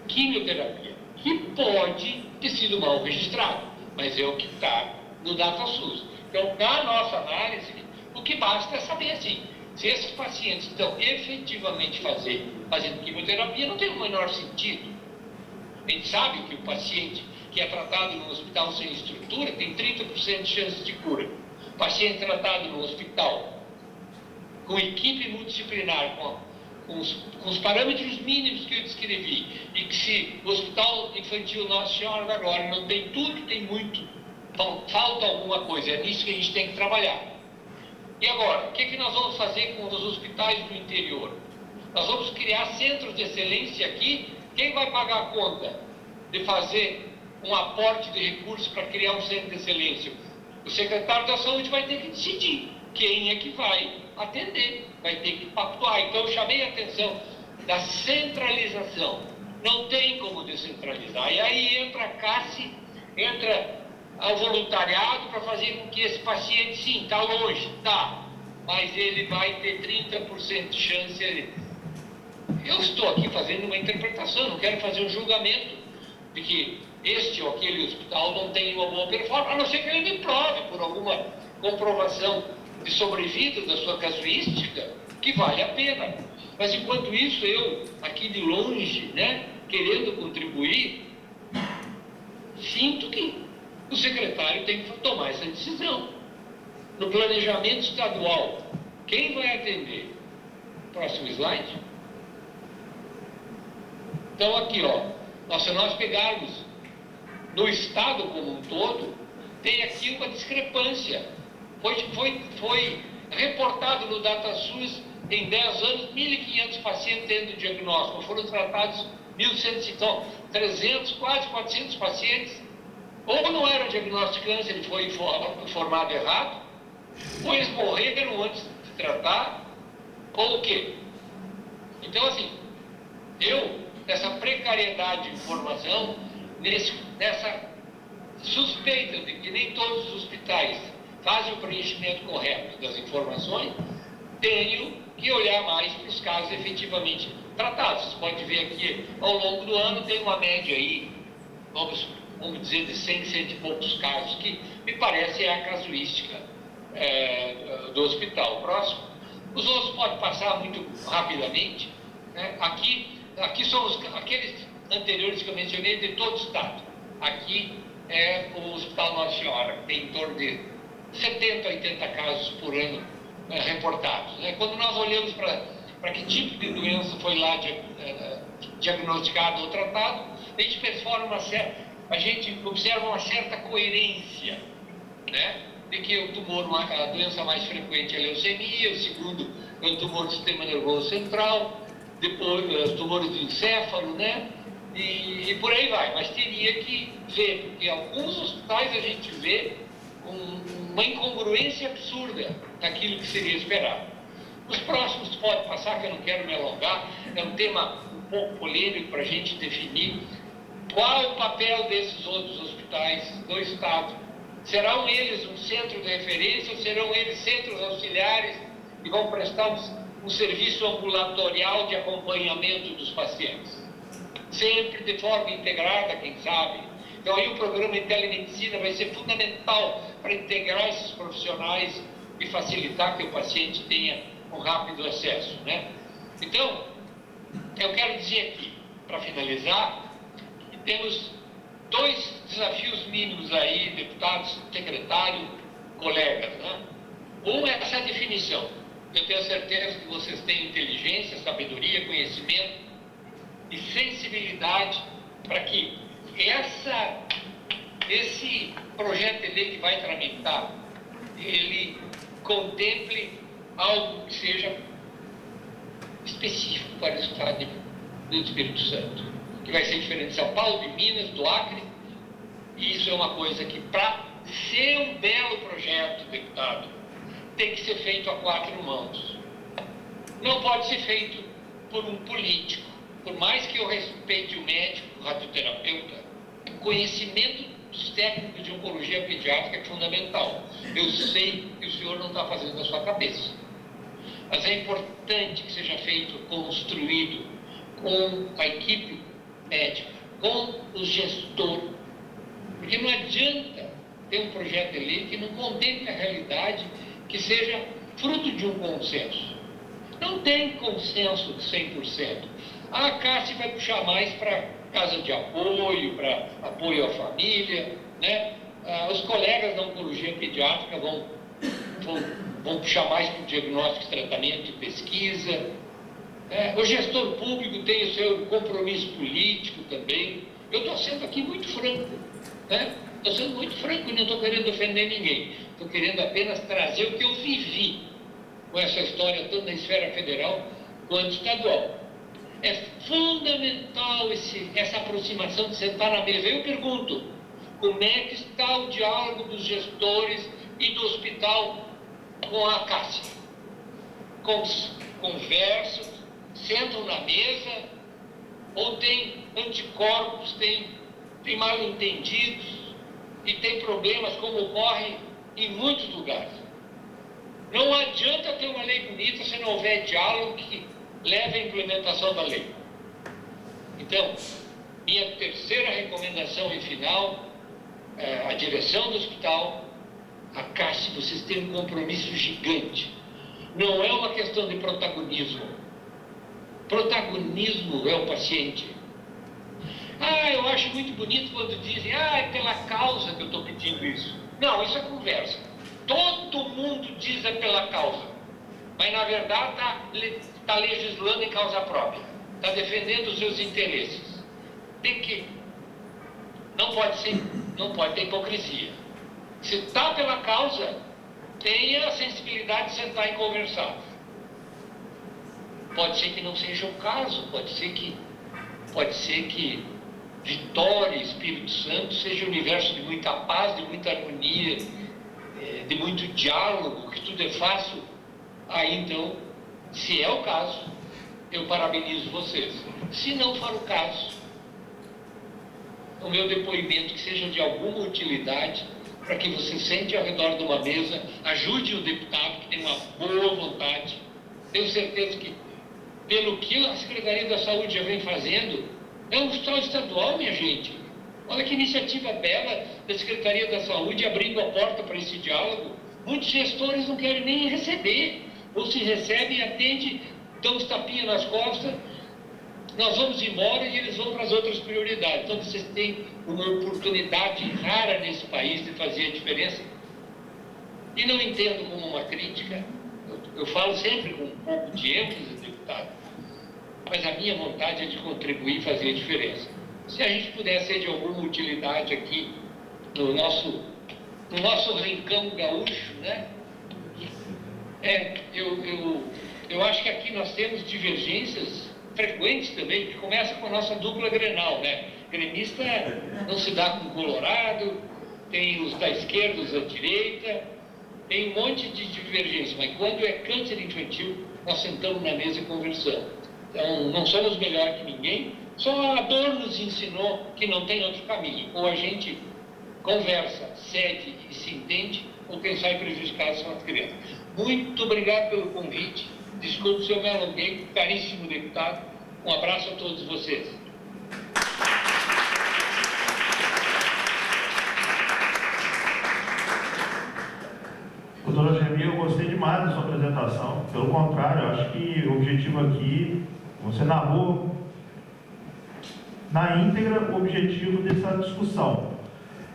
quimioterapia, que pode ter sido mal registrado, mas é o que está no DataSUS. Então, na nossa análise, o que basta é saber assim, se esses pacientes estão efetivamente fazendo quimioterapia, não tem o menor sentido. A gente sabe que o paciente que é tratado no hospital sem estrutura tem 30% de chance de cura. O paciente tratado no hospital com equipe multidisciplinar, com os parâmetros mínimos que eu descrevi, e que se o Hospital Infantil Nossa Senhora da Glória não tem tudo, tem muito, falta alguma coisa, é nisso que a gente tem que trabalhar. E agora, o que nós vamos fazer com os hospitais do interior? Nós vamos criar centros de excelência aqui. Quem vai pagar a conta de fazer um aporte de recursos para criar um centro de excelência? O secretário da Saúde vai ter que decidir quem é que vai atender, vai ter que pactuar. Então, eu chamei a atenção da centralização. Não tem como descentralizar. E aí entra a CACE, entra ao voluntariado para fazer com que esse paciente, sim, está longe, tá, mas ele vai ter 30% de chance. Eu estou aqui fazendo uma interpretação, não quero fazer um julgamento de que este ou aquele hospital não tem uma boa performance, a não ser que ele me prove por alguma comprovação de sobrevida da sua casuística, que vale a pena. Mas enquanto isso, eu, aqui de longe, né, querendo contribuir, sinto que o secretário tem que tomar essa decisão. No planejamento estadual, quem vai atender? Próximo slide. Então, aqui, se nós pegarmos no estado como um todo, tem aqui uma discrepância. Foi reportado no DataSUS, em 10 anos, 1.500 pacientes tendo diagnóstico. Foram tratados 1.100, então, 300, quase 400 pacientes. Ou não era diagnóstico de câncer, ele foi informado errado, ou eles morreram antes de tratar, ou o quê? Então, assim, nessa precariedade de informação, nessa suspeita de que nem todos os hospitais fazem o preenchimento correto das informações, tenho que olhar mais para os casos efetivamente tratados. Você pode ver aqui, ao longo do ano, tem uma média aí, vamos dizer, de 100 e poucos casos, que me parece é a casuística do hospital. Próximo. Os outros podem passar muito rapidamente, né? Aqui são aqueles anteriores que eu mencionei de todo o estado. Aqui é o Hospital Nossa Senhora, que tem em torno de 70, 80 casos por ano reportados, né? Quando nós olhamos para que tipo de doença foi lá diagnosticado ou tratado, a gente observa uma certa coerência, né? De que o tumor, a doença mais frequente é a leucemia, o segundo é o tumor do sistema nervoso central, depois os tumores do encéfalo, né? E por aí vai. Mas teria que ver, porque em alguns hospitais a gente vê uma incongruência absurda daquilo que seria esperado. Os próximos pode passar, que eu não quero me alongar, é um tema um pouco polêmico para a gente definir qual é o papel desses outros hospitais do Estado. Serão eles um centro de referência ou serão eles centros auxiliares que vão prestar um serviço ambulatorial de acompanhamento dos pacientes? Sempre de forma integrada, quem sabe. Então aí o programa de telemedicina vai ser fundamental para integrar esses profissionais e facilitar que o paciente tenha um rápido acesso, né? Então, eu quero dizer aqui, para finalizar, que temos 2 desafios mínimos aí, deputados, secretário, colegas, né? Um é essa definição. Eu tenho certeza que vocês têm inteligência, sabedoria, conhecimento e sensibilidade para que esse projeto de lei que vai tramitar, ele contemple algo que seja específico para o Estado do Espírito Santo, que vai ser diferente de São Paulo, de Minas, do Acre, e isso é uma coisa que, para ser um belo projeto, deputado, tem que ser feito a 4 mãos. Não pode ser feito por um político. Por mais que eu respeite o médico, o radioterapeuta, o conhecimento dos técnicos de oncologia pediátrica é fundamental. Eu sei que o senhor não está fazendo na sua cabeça. Mas é importante que seja feito, construído com a equipe médica, com o gestor. Porque não adianta ter um projeto de lei que não contemple a realidade, que seja fruto de um consenso. Não tem consenso de 100%. A CASSE vai puxar mais para casa de apoio, para apoio à família, né? Os colegas da oncologia pediátrica vão puxar mais para o diagnóstico, tratamento e pesquisa. O gestor público tem o seu compromisso político também. Eu estou sendo aqui muito franco, né? Estou sendo muito franco e não estou querendo ofender ninguém. Estou querendo apenas trazer o que eu vivi com essa história, tanto na esfera federal quanto estadual. É fundamental essa aproximação de sentar na mesa. Eu pergunto, como é que está o diálogo dos gestores e do hospital com a CASSE? Conversam, sentam na mesa, ou tem anticorpos, tem mal-entendidos e tem problemas como ocorre em muitos lugares. Não adianta ter uma lei bonita se não houver diálogo que leve à implementação da lei. Então, minha terceira recomendação e final, a direção do hospital, a CASSE, vocês têm um compromisso gigante. Não é uma questão de protagonismo. Protagonismo é o paciente. Eu acho muito bonito quando dizem, é pela causa que eu estou pedindo isso. Não, isso é conversa. Todo mundo diz é pela causa. Mas, na verdade, está legislando em causa própria. Está defendendo os seus interesses. Não pode ter hipocrisia. Se está pela causa, tenha a sensibilidade de sentar e conversar. Pode ser que não seja o caso, pode ser que Vitória, Espírito Santo, seja um universo de muita paz, de muita harmonia, de muito diálogo, que tudo é fácil. Aí então, se é o caso, eu parabenizo vocês. Se não for o caso, o meu depoimento que seja de alguma utilidade para que você sente ao redor de uma mesa, ajude o deputado que tem uma boa vontade. Tenho certeza que, pelo que a Secretaria da Saúde já vem fazendo, é um hospital estadual, minha gente. Olha que iniciativa bela da Secretaria da Saúde, abrindo a porta para esse diálogo. Muitos gestores não querem nem receber, ou se recebem, atendem, dão os tapinhas nas costas, nós vamos embora e eles vão para as outras prioridades. Então vocês têm uma oportunidade rara nesse país de fazer a diferença. E não entendo como uma crítica, eu falo sempre com um pouco de ênfase, deputado, mas a minha vontade é de contribuir e fazer a diferença. Se a gente puder ser de alguma utilidade aqui no nosso rincão gaúcho, né? Eu acho que aqui nós temos divergências frequentes também, que começa com a nossa dupla Grenal, né? Gremista não se dá com o Colorado, tem os da esquerda, os da direita, tem um monte de divergência, mas quando é câncer infantil, nós sentamos na mesa e conversamos. Então, não somos melhor que ninguém, só a dor nos ensinou que não tem outro caminho. Ou a gente conversa, cede e se entende, ou quem sai prejudicado são as crianças. Muito obrigado pelo convite. Desculpe se eu me alonguei, caríssimo deputado. Um abraço a todos vocês. Doutora Gemi, eu gostei demais da sua apresentação. Pelo contrário, eu acho que o objetivo aqui, você narrou na íntegra o objetivo dessa discussão.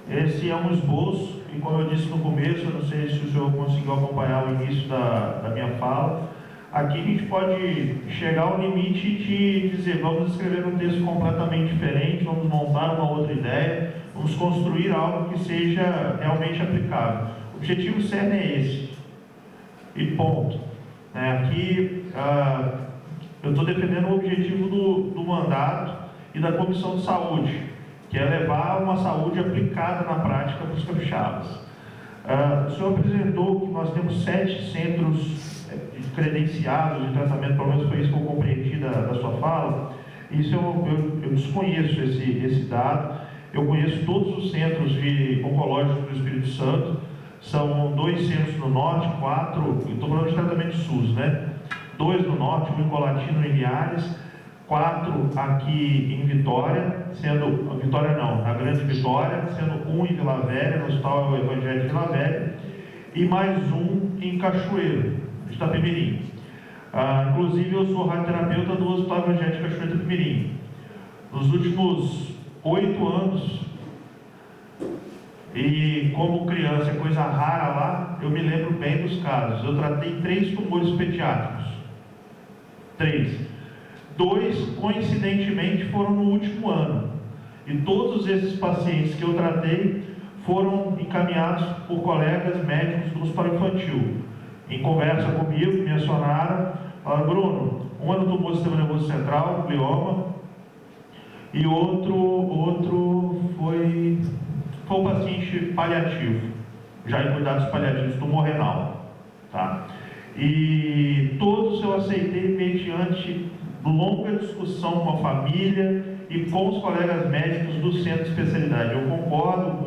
Esse é um esboço, e como eu disse no começo, eu não sei se o senhor conseguiu acompanhar o início da minha fala, aqui a gente pode chegar ao limite de dizer, vamos escrever um texto completamente diferente, vamos montar uma outra ideia, vamos construir algo que seja realmente aplicável. O objetivo certo é esse, e ponto. Aqui, eu estou defendendo o objetivo do mandato e da Comissão de Saúde, que é levar uma saúde aplicada na prática para os capixabas. O senhor apresentou que nós temos 7 centros credenciados de tratamento, pelo menos foi isso que eu compreendi da sua fala. Isso eu desconheço esse dado. Eu conheço todos os centros oncológicos do Espírito Santo. São 2 centros no norte, 4, estou falando de tratamento SUS, né? 2 no norte, 1 em Colatina e Linhares, 4 aqui em Vitória, na Grande Vitória, sendo 1 em Vila Velha, no Hospital Evangelho de Vila Velha, e mais 1 em Cachoeiro, de Itapemirim. Inclusive, eu sou radioterapeuta do Hospital Evangelho de Cachoeiro de Itapemirim. Nos últimos 8 anos, e como criança é coisa rara lá, eu me lembro bem dos casos. Eu tratei 3 tumores pediátricos. 3. 2, coincidentemente, foram no último ano. E todos esses pacientes que eu tratei foram encaminhados por colegas médicos do hospital infantil. Em conversa comigo, me acionaram, falaram, Bruno, um é no tumor do sistema nervoso central, glioma, e outro foi um paciente paliativo, já em cuidados paliativos, tumor renal. Tá? E todos eu aceitei mediante longa discussão com a família e com os colegas médicos do centro de especialidade. Eu concordo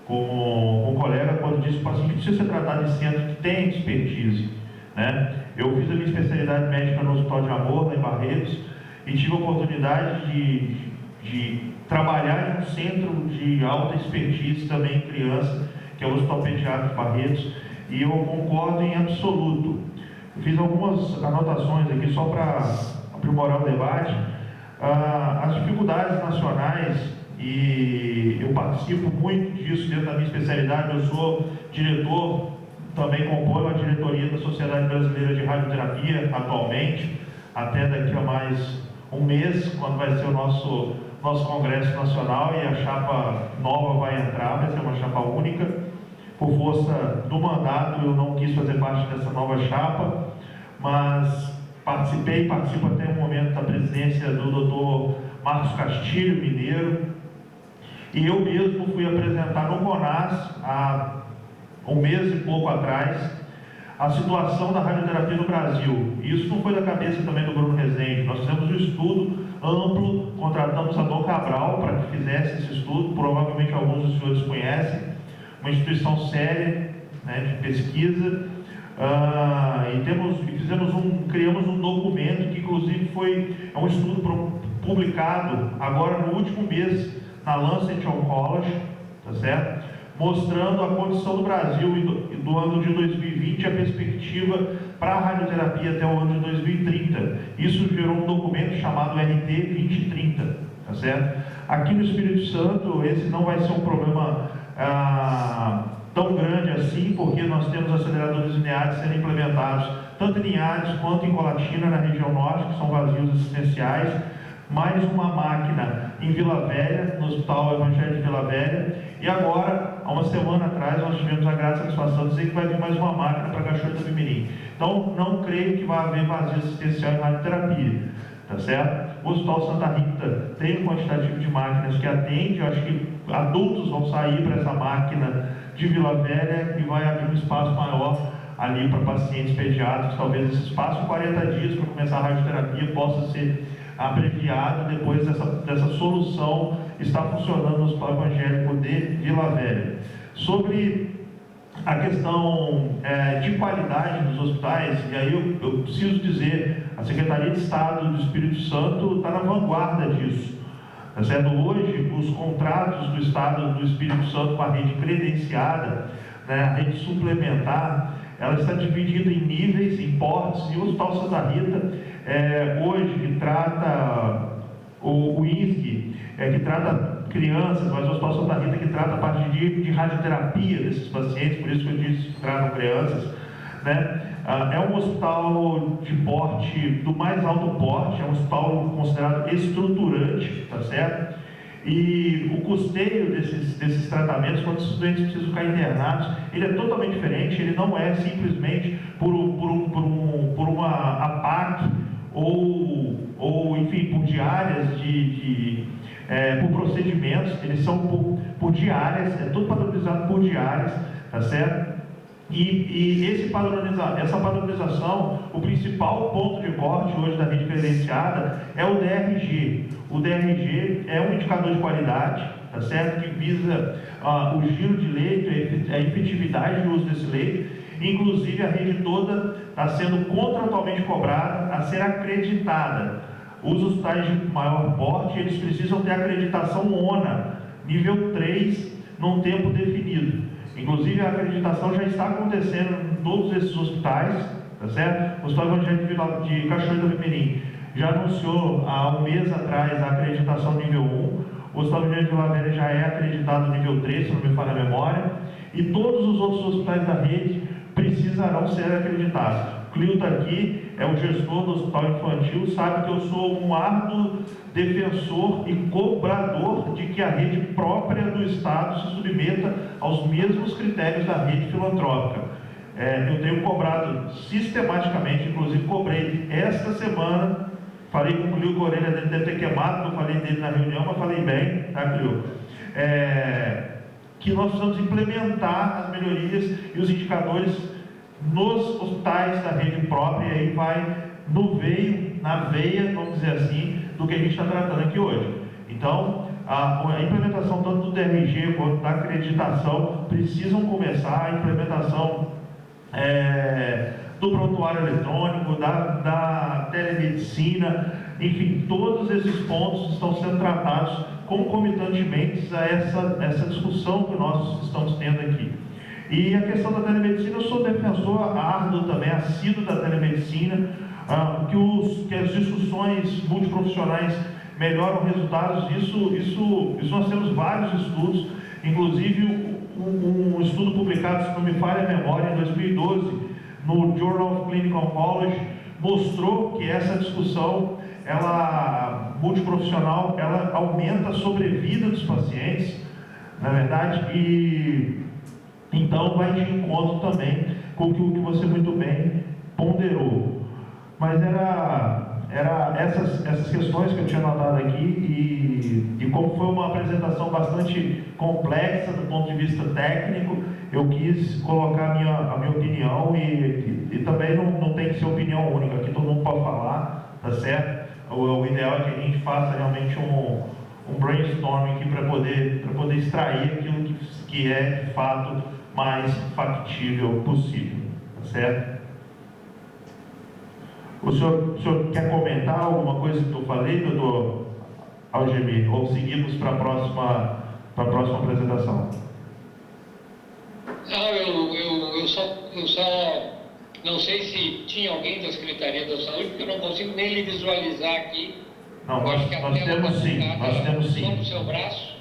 com o colega quando diz que o paciente precisa ser tratado em centro que tem expertise. Né? Eu fiz a minha especialidade médica no Hospital de Amor, lá em Barretos, e tive a oportunidade de trabalhar em um centro de alta expertise também em criança, que é o Hospital Pediátrico de Barretos, e eu concordo em absoluto. Eu fiz algumas anotações aqui só para aprimorar o debate. As dificuldades nacionais, e eu participo muito disso dentro da minha especialidade, eu sou diretor, também componho a diretoria da Sociedade Brasileira de Radioterapia atualmente, até daqui a mais um mês, quando vai ser o nosso Congresso Nacional, e a chapa nova vai entrar, vai ser uma chapa única. Por força do mandato, eu não quis fazer parte dessa nova chapa, mas participo até o momento da presidência do Dr. Marcos Castilho, mineiro, e eu mesmo fui apresentar no CONAS, há um mês e pouco atrás, a situação da radioterapia no Brasil. Isso não foi da cabeça também do Bruno Rezende. Nós fizemos um estudo amplo, contratamos a Dom Cabral para que fizesse esse estudo, provavelmente alguns dos senhores conhecem. uma instituição séria, né, de pesquisa, criamos um documento que inclusive é um estudo publicado agora no último mês na Lancet Oncology, tá certo? Mostrando a condição do Brasil do ano de 2020 e a perspectiva para a radioterapia até o ano de 2030. Isso gerou um documento chamado RT 2030, tá certo? Aqui no Espírito Santo, esse não vai ser um problema tão grande assim, porque nós temos aceleradores lineares sendo implementados tanto em Linhares quanto em Colatina, na região norte, que são vazios assistenciais, mais uma máquina em Vila Velha, no Hospital Evangelho de Vila Velha, e agora, há uma semana atrás, nós tivemos a grata satisfação de dizer que vai vir mais uma máquina para Cachoeira do Itapemirim. Então, não creio que vai haver vazio assistencial em radioterapia, tá certo? O Hospital Santa Rita tem um quantitativo de máquinas que atende, eu acho que adultos vão sair para essa máquina de Vila Velha e vai abrir um espaço maior ali para pacientes pediátricos. Talvez esse espaço de 40 dias para começar a radioterapia possa ser abreviado depois dessa solução estar funcionando no Hospital Evangélico de Vila Velha. Sobre a questão de qualidade dos hospitais, e aí eu preciso dizer, a Secretaria de Estado do Espírito Santo está na vanguarda disso. Tá certo? Hoje, os contratos do Estado do Espírito Santo com a rede credenciada, né, a rede suplementar, ela está dividida em níveis, em portes, e o Hospital Santa Rita, hoje, que trata o INSC, que trata crianças, mas o Hospital Santa Rita que trata a parte de radioterapia desses pacientes, por isso que eu disse que tratam crianças, né? É um hospital de porte, do mais alto porte, é um hospital considerado estruturante, tá certo? E o custeio desses tratamentos, quando os estudantes precisam ficar internados, ele é totalmente diferente, ele não é simplesmente por uma APAC ou enfim, por diárias por procedimentos, eles são por diárias, é tudo padronizado por diárias, tá certo? E essa padronização, o principal ponto de corte hoje da rede credenciada é o DRG. O DRG é um indicador de qualidade, tá certo? Que visa o giro de leito, a efetividade do uso desse leito. Inclusive, a rede toda está sendo contratualmente cobrada a ser acreditada. Os hospitais de maior porte, eles precisam ter acreditação ONA, nível 3, num tempo definido. Inclusive, a acreditação já está acontecendo em todos esses hospitais, tá certo? O Hospital Evangélico de Cachoeira do Itapemirim já anunciou há um mês atrás a acreditação nível 1. O Hospital Evangélico de Vila Velha já é acreditado nível 3, se não me falha a memória. E todos os outros hospitais da rede precisarão ser acreditados. O Clio está aqui, é o gestor do Hospital Infantil, sabe que eu sou um árduo defensor e cobrador de que a rede própria do Estado se submeta aos mesmos critérios da rede filantrópica. Eu tenho cobrado sistematicamente, inclusive cobrei esta semana, falei com o Clio, que a orelha dele deve ter queimado, eu falei dele na reunião, mas falei bem, tá, Clio? Que nós precisamos implementar as melhorias e os indicadores nos hospitais da rede própria, e aí vai na veia, vamos dizer assim, do que a gente está tratando aqui hoje. Então, a implementação tanto do DRG quanto da acreditação precisam começar, a implementação do prontuário eletrônico, da telemedicina, enfim, todos esses pontos estão sendo tratados concomitantemente a essa discussão que nós estamos tendo aqui. E a questão da telemedicina, eu sou defensor árduo também, assíduo da telemedicina, que as discussões multiprofissionais melhoram resultados. Isso nós temos vários estudos, inclusive um estudo publicado, se não me falha a memória, em 2012, no Journal of Clinical Oncology, mostrou que essa discussão multiprofissional, ela aumenta a sobrevida dos pacientes, na verdade, e então vai de encontro também com o que você muito bem ponderou. Mas era essas questões que eu tinha notado aqui, e como foi uma apresentação bastante complexa do ponto de vista técnico, eu quis colocar a minha opinião, e também não tem que ser opinião única, aqui todo mundo pode falar, tá certo? O ideal é que a gente faça realmente um brainstorming aqui para poder extrair aquilo que que é, de fato, mais factível possível. Tá certo? O senhor quer comentar alguma coisa que eu falei, doutor Algemir? Ou seguimos para a próxima apresentação? Não, eu só não sei se tinha alguém da Secretaria da Saúde, porque eu não consigo nem lhe visualizar aqui. Não, nós temos sim, nós temos sim. Só no seu braço?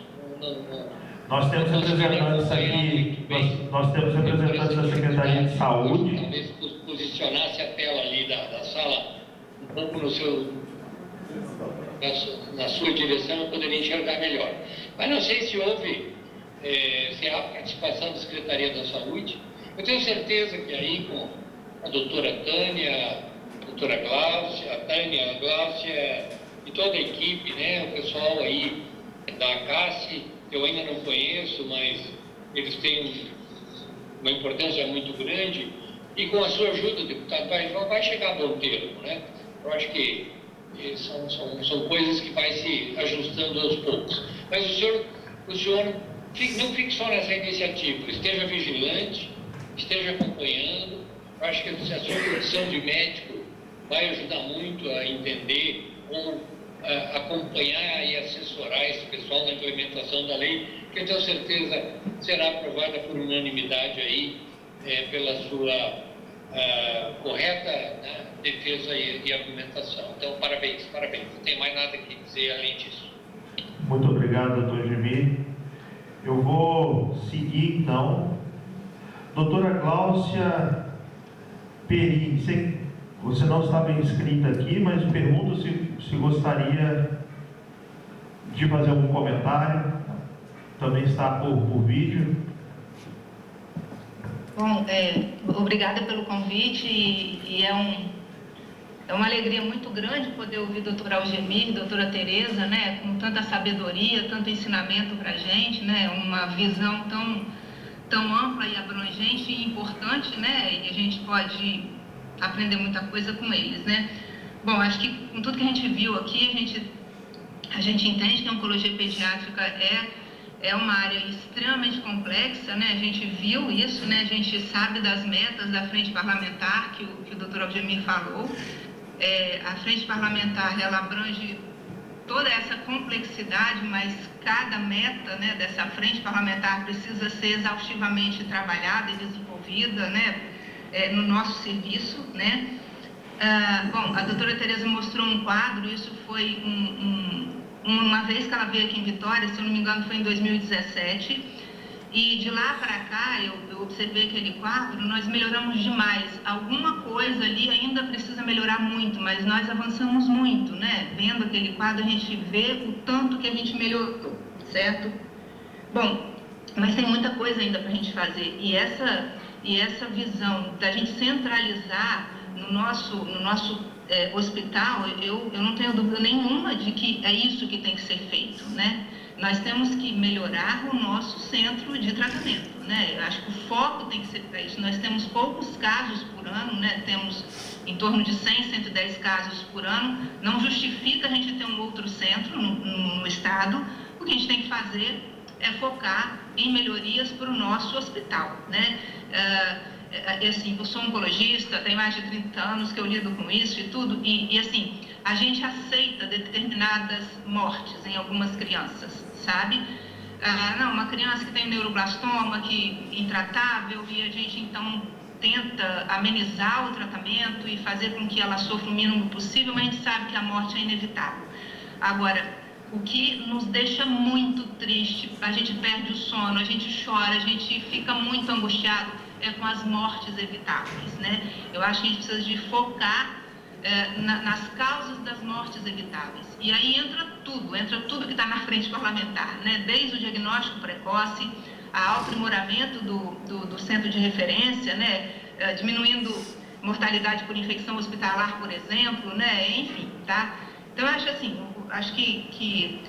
Nós temos representantes aqui, nós temos representantes da Secretaria de Saúde. Talvez posicionasse a tela ali da sala um pouco na sua direção, eu poderia enxergar melhor. Mas não sei se houve, se há participação da Secretaria da Saúde. Eu tenho certeza que aí com a doutora Tânia, a doutora Gláucia, a Gláucia e toda a equipe, né, o pessoal aí da CASSE, eu ainda não conheço, mas eles têm uma importância muito grande, e com a sua ajuda, deputado, vai chegar a bom termo, né? Eu acho que são coisas que vai se ajustando aos poucos. Mas o senhor não fique só nessa iniciativa, esteja vigilante, esteja acompanhando. Eu acho que a sua condição de médico vai ajudar muito a entender como acompanhar e assessorar esse pessoal na implementação da lei, que eu tenho certeza será aprovada por unanimidade aí, pela sua correta, né, defesa e argumentação. Então, parabéns. Não tem mais nada que dizer além disso. Muito obrigado, doutor Gemir. Eu vou seguir, então. Doutora Gláucia Perim, você não estava inscrita aqui, mas pergunto se gostaria de fazer algum comentário. Também está por vídeo. Bom, obrigada pelo convite e é uma alegria muito grande poder ouvir a doutora Algemir, doutora Tereza, né, com tanta sabedoria, tanto ensinamento para a gente, né, uma visão tão ampla e abrangente e importante, né, e a gente pode aprender muita coisa com eles, né. Bom, acho que com tudo que a gente viu aqui, a gente entende que a oncologia pediátrica é uma área extremamente complexa, né? A gente viu isso, né? A gente sabe das metas da frente parlamentar que o Dr. Algemir falou. A frente parlamentar, ela abrange toda essa complexidade, mas cada meta, né, dessa frente parlamentar precisa ser exaustivamente trabalhada e desenvolvida, né, no nosso serviço, né? Bom, a doutora Tereza mostrou um quadro, isso foi uma vez que ela veio aqui em Vitória, se eu não me engano foi em 2017, e de lá para cá eu observei aquele quadro, nós melhoramos demais. Alguma coisa ali ainda precisa melhorar muito, mas nós avançamos muito, né? Vendo aquele quadro a gente vê o tanto que a gente melhorou, certo? Bom, mas tem muita coisa ainda para a gente fazer, e essa visão da gente centralizar no nosso hospital, eu não tenho dúvida nenhuma de que é isso que tem que ser feito, né? Nós temos que melhorar o nosso centro de tratamento, né? Eu acho que o foco tem que ser para isso. Nós temos poucos casos por ano, né? Temos em torno de 100, 110 casos por ano. Não justifica a gente ter um outro centro no estado. O que a gente tem que fazer é focar em melhorias para o nosso hospital, né? Assim, eu sou oncologista, tem mais de 30 anos que eu lido com isso e tudo, e assim, a gente aceita determinadas mortes em algumas crianças, sabe? Não, uma criança que tem neuroblastoma, que intratável, e a gente então tenta amenizar o tratamento e fazer com que ela sofra o mínimo possível, mas a gente sabe que a morte é inevitável. Agora, o que nos deixa muito triste, a gente perde o sono, a gente chora, a gente fica muito angustiado, com as mortes evitáveis, né? Eu acho que a gente precisa de focar nas causas das mortes evitáveis. E aí entra tudo que está na frente parlamentar, né? Desde o diagnóstico precoce, ao aprimoramento do centro de referência, né? Diminuindo mortalidade por infecção hospitalar, por exemplo, né? Enfim, tá? Então, eu acho assim, que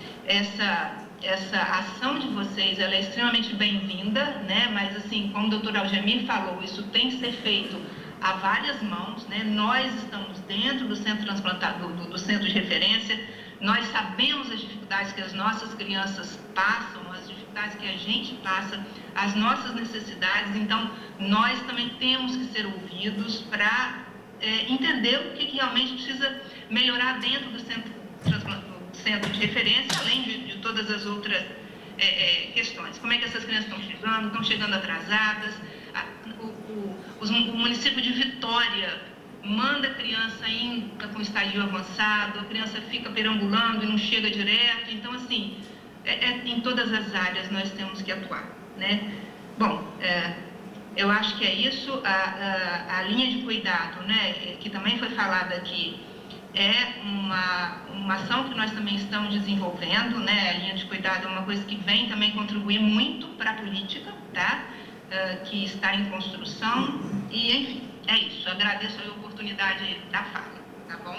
essa ação de vocês, ela é extremamente bem-vinda, né? Mas assim, como o doutor Algemir falou, isso tem que ser feito a várias mãos, né? Nós estamos dentro do centro transplantador, do centro de referência, nós sabemos as dificuldades que as nossas crianças passam, as dificuldades dificuldades que a gente passa, as nossas necessidades. Então, nós também temos que ser ouvidos para entender o que realmente precisa melhorar dentro do centro de referência, além de todas as outras questões. Como é que essas crianças estão chegando atrasadas. O município de Vitória manda a criança ainda com estágio avançado, a criança fica perambulando e não chega direto. Então, assim, em todas as áreas nós temos que atuar, né? Bom, eu acho que é isso. A linha de cuidado, né, que também foi falada aqui, é uma ação que nós também estamos desenvolvendo, né? A linha de cuidado é uma coisa que vem também contribuir muito para a política, tá? Que está em construção. E, enfim, é isso. Agradeço a oportunidade da fala, tá bom?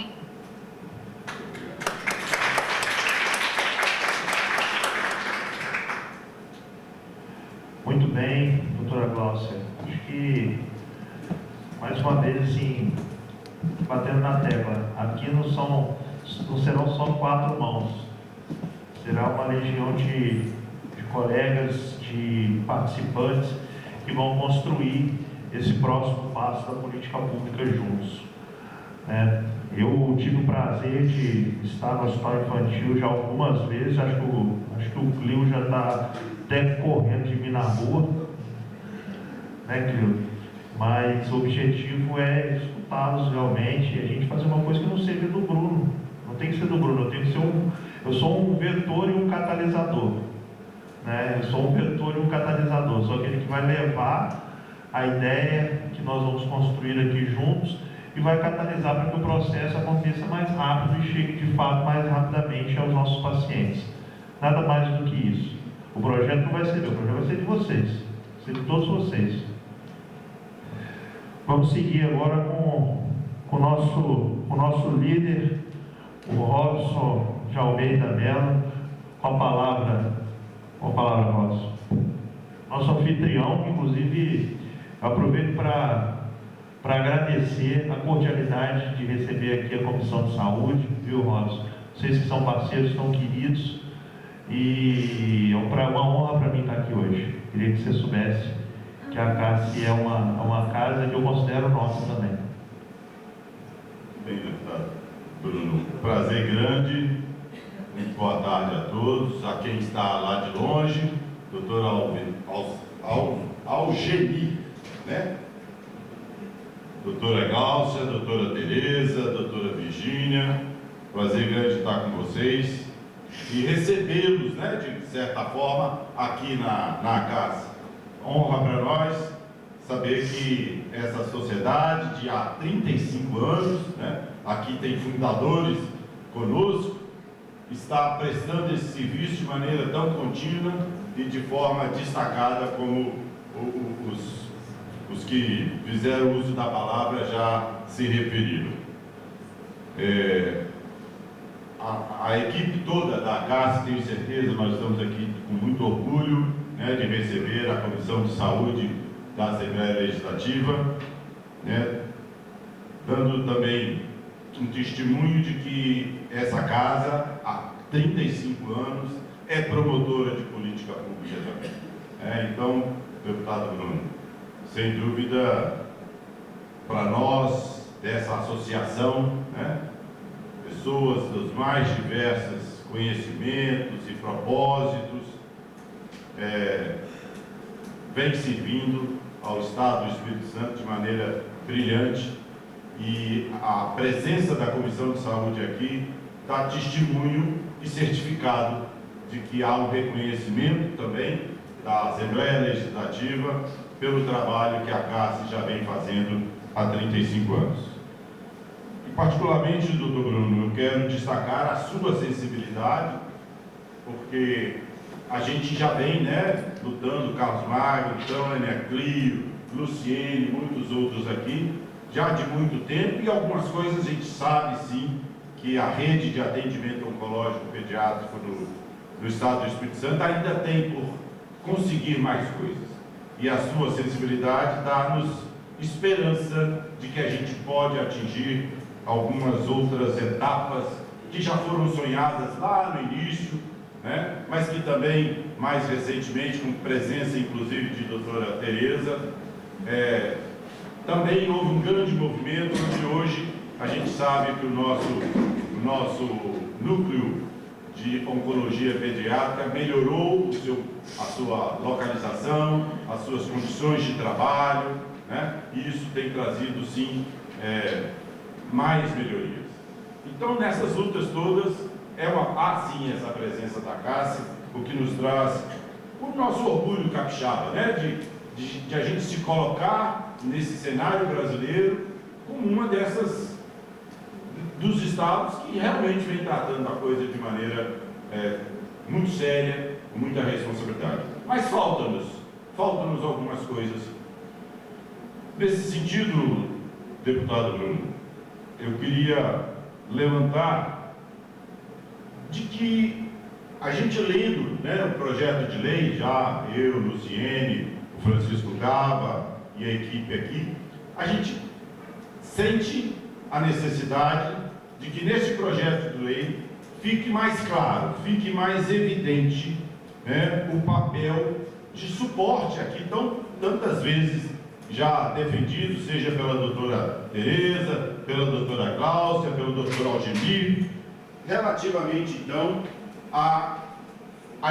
Muito bem, doutora Gláucia. Acho que, mais uma vez, assim, batendo na tecla, aqui não serão só 4 mãos, será uma legião de colegas, de participantes que vão construir esse próximo passo da política pública juntos. Eu tive o prazer de estar no hospital infantil já algumas vezes, acho que o Clio já está até correndo de mim na rua, né, Clio? Mas o objetivo é escutá-los realmente, e a gente fazer uma coisa que não seja do Bruno. Não tem que ser do Bruno, eu sou um vetor e um catalisador. Né? Eu sou um vetor e um catalisador, sou aquele que vai levar a ideia que nós vamos construir aqui juntos e vai catalisar para que o processo aconteça mais rápido e chegue de fato mais rapidamente aos nossos pacientes. Nada mais do que isso. O projeto não vai ser meu, o projeto vai ser de vocês, vai ser de todos vocês. Vamos seguir agora com o nosso líder, o Robson de Almeida Mello, com a palavra, Robson. Nosso anfitrião, inclusive, eu aproveito para agradecer a cordialidade de receber aqui a Comissão de Saúde, viu, Robson? Vocês que são parceiros tão queridos, e é uma honra para mim estar aqui hoje. Queria que você soubesse que a CASSE é uma casa que eu considero nossa também. Bem, deputado Bruno, prazer grande, muito boa tarde a todos, a quem está lá de longe, doutora Algeni, né? Doutora Gláucia, doutora Tereza, doutora Virgínia, prazer grande estar com vocês e recebê-los, né, de certa forma, aqui na casa. Honra para nós saber que essa sociedade de há 35 anos, né, aqui tem fundadores conosco, está prestando esse serviço de maneira tão contínua e de forma destacada como os que fizeram uso da palavra já se referiram. A equipe toda da CASSE, tenho certeza, nós estamos aqui com muito orgulho, né, de receber a Comissão de Saúde da Assembleia Legislativa, né, dando também um testemunho de que essa casa, há 35 anos, é promotora de política pública também. Então, deputado Bruno, sem dúvida, para nós, dessa associação, né, pessoas dos mais diversos conhecimentos e propósitos, vem servindo ao Estado do Espírito Santo de maneira brilhante, e a presença da Comissão de Saúde aqui dá testemunho e certificado de que há um reconhecimento também da Assembleia Legislativa pelo trabalho que a CASSE já vem fazendo há 35 anos. Particularmente, doutor Bruno, eu quero destacar a sua sensibilidade, porque a gente já vem, né, lutando, Carlos Magno, Tânia, Clio, Luciene, muitos outros aqui, já de muito tempo, e algumas coisas a gente sabe, sim, que a rede de atendimento oncológico pediátrico do Estado do Espírito Santo ainda tem por conseguir mais coisas. E a sua sensibilidade dá-nos esperança de que a gente pode atingir algumas outras etapas que já foram sonhadas lá no início, né? Mas que também, mais recentemente, com presença inclusive de doutora Tereza, também houve um grande movimento, onde hoje a gente sabe que o nosso núcleo de oncologia pediátrica melhorou a sua localização, as suas condições de trabalho, né? E isso tem trazido, sim, mais melhorias. Então, nessas lutas todas, há sim essa presença da Cássia, o que nos traz o nosso orgulho capixaba, né? De a gente se colocar nesse cenário brasileiro como uma dos estados que realmente vem tratando a coisa de maneira muito séria, com muita responsabilidade. Mas faltam-nos algumas coisas. Nesse sentido, deputado Bruno, eu queria levantar de que a gente lendo, né, o projeto de lei, já eu, Luciene, o Francisco Gava e a equipe aqui, a gente sente a necessidade de que nesse projeto de lei fique mais claro, fique mais evidente, né, o papel de suporte aqui tantas vezes já defendido, seja pela doutora Tereza, pela doutora Cláudia, pelo doutor Algemir, relativamente então à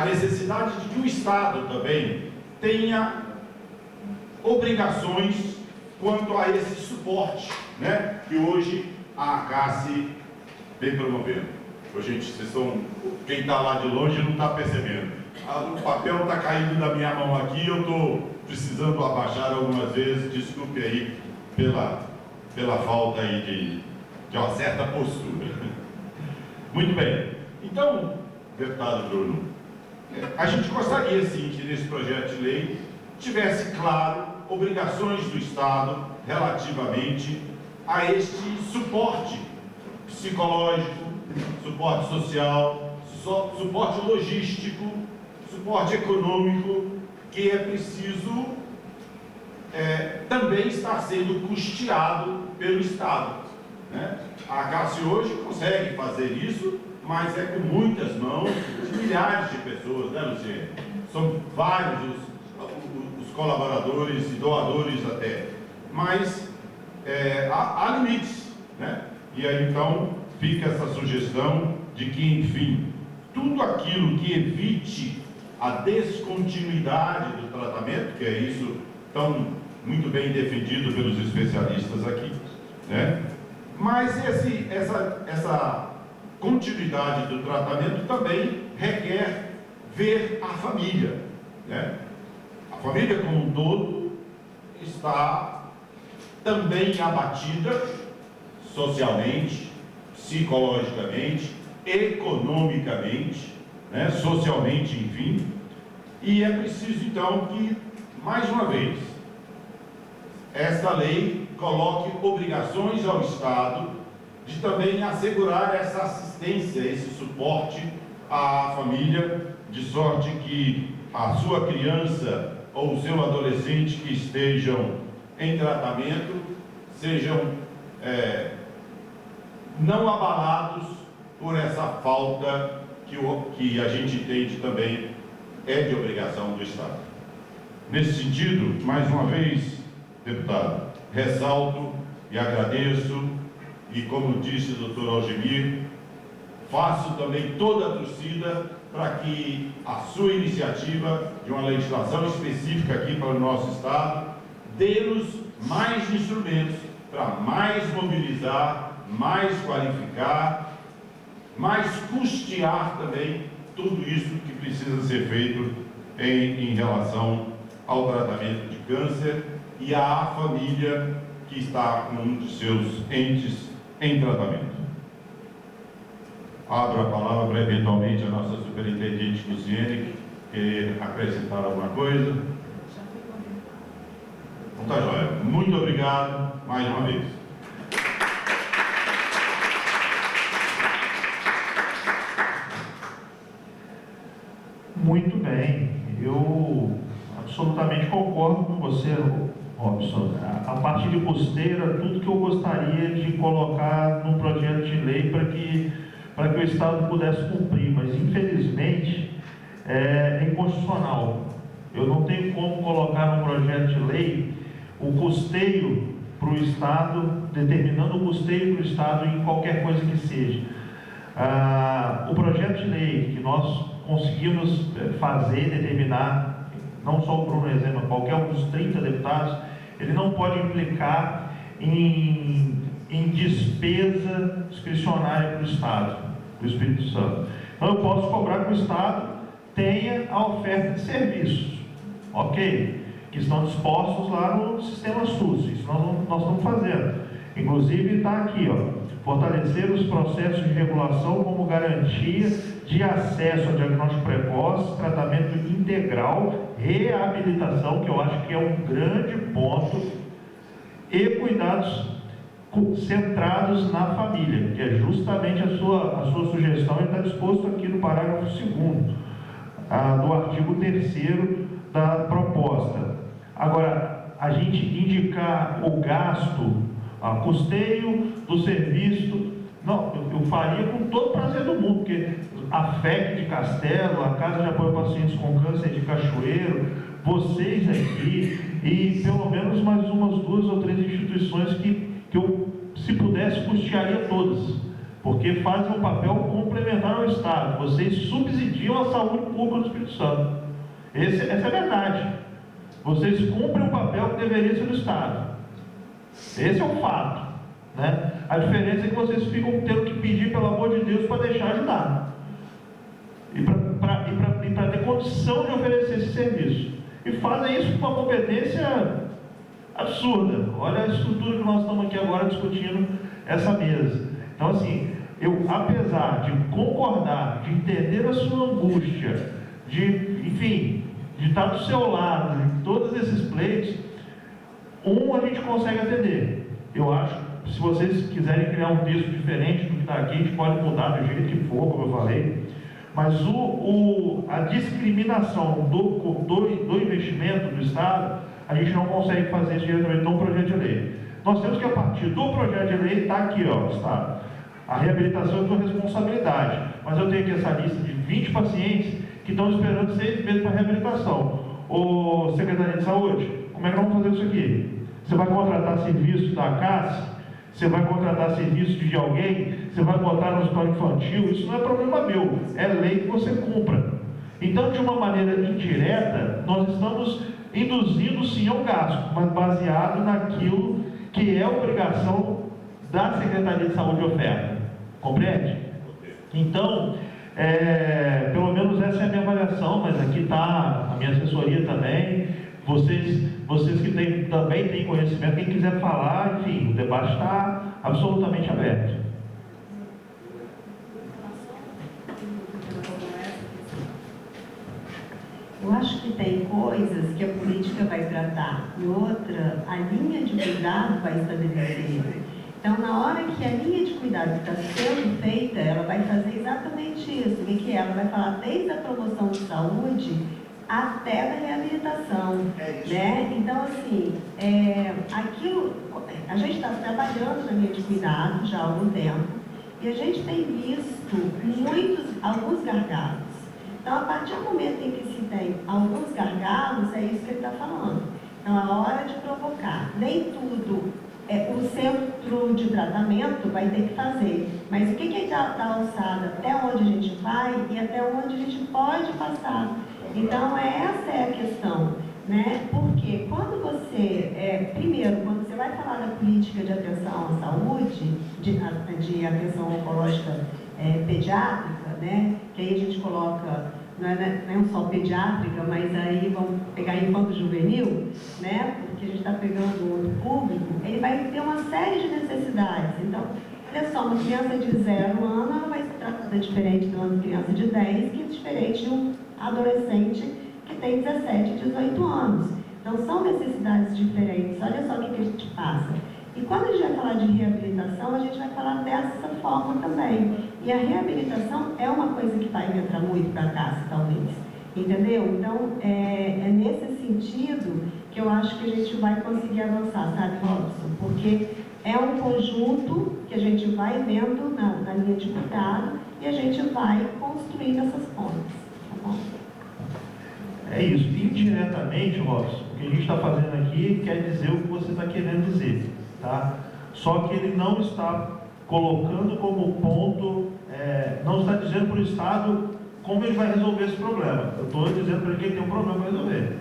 necessidade de que o Estado também tenha obrigações quanto a esse suporte, né, que hoje a ACACE vem promovendo. Gente, quem está lá de longe não está percebendo. O papel está caindo da minha mão aqui, eu estou precisando abaixar algumas vezes, desculpe aí pela falta aí de uma certa postura. Muito bem. Então, deputado Bruno, a gente gostaria sim que nesse projeto de lei tivesse claro obrigações do Estado relativamente a este suporte psicológico, suporte social, suporte logístico, suporte econômico, que é preciso também estar sendo custeado pelo Estado, né? A ACACE hoje consegue fazer isso, mas é com muitas mãos de milhares de pessoas, né, Luciene? São vários os colaboradores e doadores até, mas há limites, né? E aí então fica essa sugestão de que, enfim, tudo aquilo que evite a descontinuidade do tratamento, que é isso tão muito bem defendido pelos especialistas aqui, né? Mas essa continuidade do tratamento também requer ver a família, né? A família como um todo está também abatida socialmente, psicologicamente, economicamente, né? Socialmente, enfim, e é preciso então que, mais uma vez, esta lei coloque obrigações ao Estado de também assegurar essa assistência, esse suporte à família, de sorte que a sua criança ou o seu adolescente que estejam em tratamento sejam não abalados por essa falta que a gente entende também de obrigação do Estado. Nesse sentido, mais uma vez, deputado, ressalto e agradeço, e como disse o doutor Algemir, faço também toda a torcida para que a sua iniciativa de uma legislação específica aqui para o nosso Estado dê-nos mais instrumentos para mais mobilizar, mais qualificar, mais custear também tudo isso que precisa ser feito em relação ao tratamento de câncer e à família que está com um de seus entes em tratamento. Abro a palavra para, eventualmente, a nossa superintendente Luciene, querer acrescentar alguma coisa. Então tá joia. Muito obrigado mais uma vez. Muito bem. Eu absolutamente concordo com você, Robson. A partir de costeira, tudo que eu gostaria de colocar num projeto de lei para que o Estado pudesse cumprir. mas infelizmente é inconstitucional. Eu não tenho como colocar no projeto de lei o custeio para o Estado, determinando o custeio para o Estado em qualquer coisa que seja. O projeto de lei que nós conseguimos fazer, determinar, não só o Bruno Rezende, mas qualquer um dos 30 deputados, ele não pode implicar em despesa discricionária para o Estado, do Espírito Santo. Então eu posso cobrar que o Estado tenha a oferta de serviços, ok? Que estão dispostos lá no sistema SUS, isso nós estamos fazendo. Inclusive está aqui, fortalecer os processos de regulação como garantia de acesso a diagnóstico precoce, tratamento integral, reabilitação, que eu acho que é um grande ponto, e cuidados centrados na família, que é justamente a sua sugestão, e está disposto aqui no parágrafo 2º do artigo 3º da proposta. Agora, a gente indicar o gasto, custeio do serviço, não, eu faria com todo o prazer do mundo, porque a FEC de Castelo, a Casa de Apoio a Pacientes com Câncer de Cachoeiro, vocês aqui, e pelo menos mais umas 2 ou 3 instituições que eu, se pudesse, custearia todas, porque fazem um papel complementar ao Estado. Vocês subsidiam a saúde pública do Espírito Santo. Essa é a verdade. Vocês cumprem o papel que deveria ser do Estado. Esse é o fato, né? A diferença é que vocês ficam tendo que pedir, pelo amor de Deus, para deixar ajudar. E para ter condição de oferecer esse serviço. E fazem isso com uma competência absurda. Olha a estrutura que nós estamos aqui agora discutindo essa mesa. Então, assim, eu, apesar de concordar, de entender a sua angústia, de estar do seu lado, em todos esses pleitos, a gente consegue atender. Eu acho, se vocês quiserem criar um texto diferente do que está aqui, a gente pode mudar do jeito que for, como eu falei, mas a discriminação do investimento do Estado, a gente não consegue fazer isso diretamente no projeto de lei. Nós temos que, a partir do projeto de lei, está aqui, Estado. A reabilitação é sua responsabilidade, mas eu tenho aqui essa lista de 20 pacientes que estão esperando 6 meses para reabilitação. Ô, Secretaria de Saúde, como é que nós vamos fazer isso aqui? Você vai contratar serviço da CAS? Você vai contratar serviço de alguém? Você vai botar no hospital infantil? Isso não é problema meu, é lei que você cumpra. Então, de uma maneira indireta, nós estamos induzindo sim ao gasto, mas baseado naquilo que é obrigação da Secretaria de Saúde de oferta. Compreende? Então, pelo menos essa é a minha avaliação, mas aqui está a minha assessoria também. Vocês que também têm conhecimento, quem quiser falar, enfim, o debate está absolutamente aberto. Eu acho que tem coisas que a política vai tratar e outra, a linha de cuidado vai estabelecer. Então, na hora que a linha de cuidado está sendo feita, ela vai fazer exatamente isso, em que ela vai falar desde a promoção de saúde até da reabilitação, né? Então, assim, a gente está trabalhando na linha de cuidado já há algum tempo e a gente tem visto alguns gargalos. Então, a partir do momento em que se tem alguns gargalos, é isso que ele está falando. Então, a hora de provocar. Nem tudo o centro de tratamento vai ter que fazer. Mas o que é da alçada até onde a gente vai e até onde a gente pode passar. Então, essa é a questão, né? Porque quando você, primeiro, quando você vai falar da política de atenção à saúde, de atenção oncológica pediátrica, né? Que aí a gente coloca, não é só pediátrica, mas aí vamos pegar infanto-juvenil, né? Porque a gente está pegando outro público, ele vai ter uma série de necessidades. Então, olha só, uma criança de 0 anos, ela vai ser tratada diferente de uma criança de 10, que é diferente de um adolescente que tem 17, 18 anos. Então, são necessidades diferentes. Olha só o que a gente passa. E quando a gente vai falar de reabilitação, a gente vai falar dessa forma também. E a reabilitação é uma coisa que vai entrar muito para cá, talvez. Entendeu? Então, é nesse sentido que eu acho que a gente vai conseguir avançar, sabe, Robson? Porque é um conjunto que a gente vai vendo na linha de cuidado e a gente vai com construindo essas pontes. Tá bom? É isso. Indiretamente, Robson, o que a gente está fazendo aqui quer dizer o que você está querendo dizer, tá? Só que ele não está colocando como ponto, não está dizendo para o Estado como ele vai resolver esse problema. Eu estou dizendo para ele que ele tem um problema para resolver.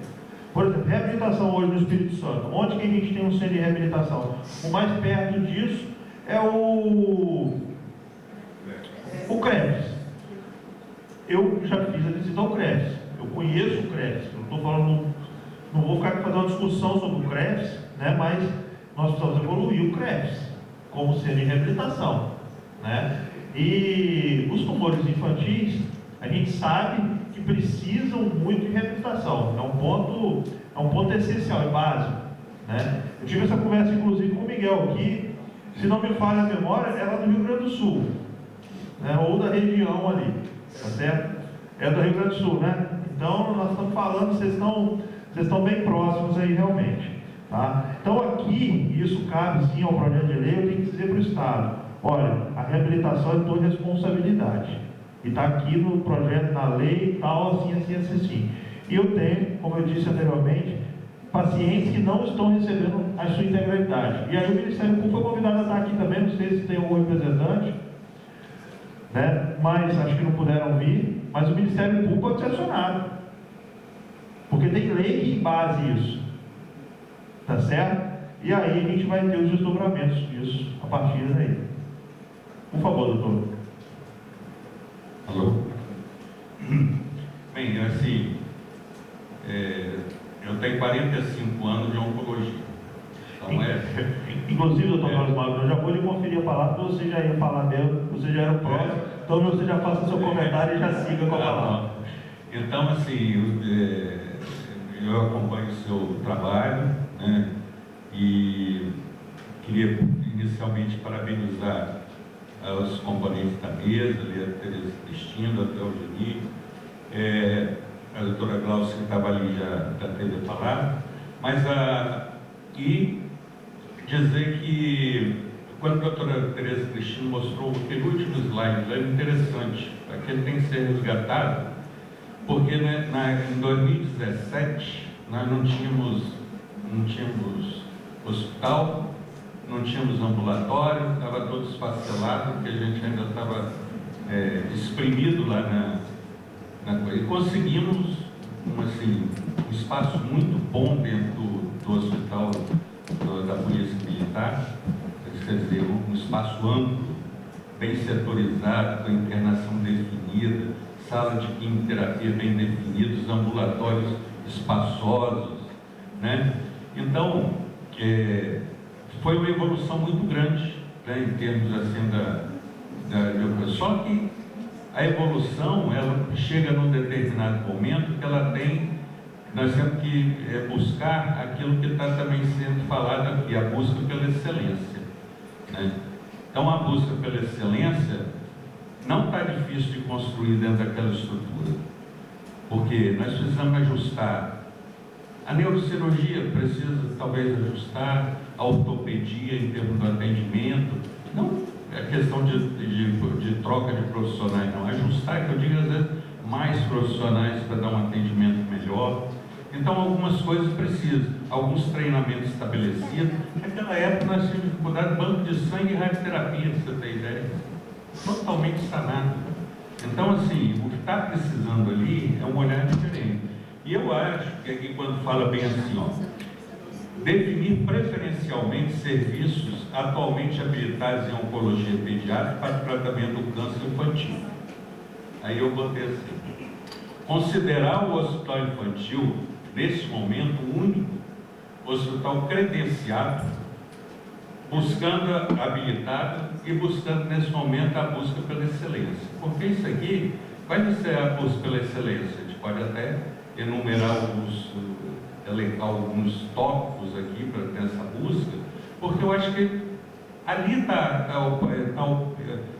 Por exemplo, reabilitação hoje no Espírito Santo. Onde que a gente tem um centro de reabilitação? O mais perto disso é o CREFS. Eu já fiz a visita ao CREFS. Eu conheço o CREFS. Eu estou falando, não vou ficar fazendo uma discussão sobre o CREFS, né? Mas nós precisamos evoluir o CREFS como centro de reabilitação, né? E os tumores infantis, a gente sabe que precisam muito de reabilitação. É um ponto essencial e básico, né? Eu tive essa conversa inclusive com o Miguel, que, se não me falha a memória, é lá do Rio Grande do Sul, né? Ou da região ali, tá certo? É do Rio Grande do Sul, né? Então nós estamos falando, vocês estão bem próximos aí realmente, tá? Então aqui, isso cabe sim ao projeto de lei, eu tenho que dizer para o Estado, olha, a reabilitação é tua responsabilidade. E está aqui no projeto, na lei e tal, assim. E eu tenho, como eu disse anteriormente, pacientes que não estão recebendo a sua integralidade. E aí o Ministério Público foi convidado a estar aqui também, não sei se tem algum representante, né? Mas acho que não puderam vir, mas o Ministério Público pode ser acionado. Porque tem lei que embase isso. Tá certo? E aí a gente vai ter os desdobramentos disso a partir daí. Por favor, doutor. Alô? Bem, assim, eu tenho 45 anos de oncologia. Então Inclusive, doutor Carlos Magno, eu já vou lhe conferir a palavra, porque você já ia falar dela, você já era o próximo, então você já faça seu comentário e já siga com a palavra. Então, assim, eu acompanho o seu trabalho, né? E queria inicialmente parabenizar os componentes da mesa, ali a Tereza Cristina, até o Juninho, a doutora Glaucia que estava ali já teve a palavra, mas e dizer que quando a doutora Tereza Cristina mostrou aquele último slide, é interessante, aquele tem que ser resgatado, porque né, em 2017 nós não tínhamos hospital, não tínhamos ambulatório, estava todo esfacelado, porque a gente ainda estava exprimido lá na coisa. E conseguimos um espaço muito bom dentro do hospital da Polícia Militar, quer dizer, um espaço amplo, bem setorizado, com internação definida, sala de quimioterapia bem definidos, ambulatórios espaçosos, né? Então, foi uma evolução muito grande, né, em termos assim só que a evolução ela chega num determinado momento que ela nós temos que buscar aquilo que está também sendo falado aqui, a busca pela excelência, né? Então a busca pela excelência não está difícil de construir dentro daquela estrutura, porque nós precisamos ajustar. A neurocirurgia precisa talvez ajustar, a ortopedia em termos do atendimento, não é questão de troca de profissionais, não, ajustar, que eu digo às vezes, mais profissionais para dar um atendimento melhor. Então algumas coisas precisam, alguns treinamentos estabelecidos. Naquela época nós tínhamos dificuldade de banco de sangue e radioterapia, para você ter ideia, totalmente sanado. Então assim, o que está precisando ali é um olhar diferente. E eu acho que aqui quando fala bem assim, ó, definir preferencialmente serviços atualmente habilitados em oncologia pediátrica para o tratamento do câncer infantil. Aí eu botei assim, considerar o hospital infantil, nesse momento, o único hospital credenciado, buscando habilitado e buscando nesse momento a busca pela excelência. Porque isso aqui vai ser a busca pela excelência, a gente pode até enumerar elencar alguns tópicos aqui para ter essa busca, porque eu acho que ali está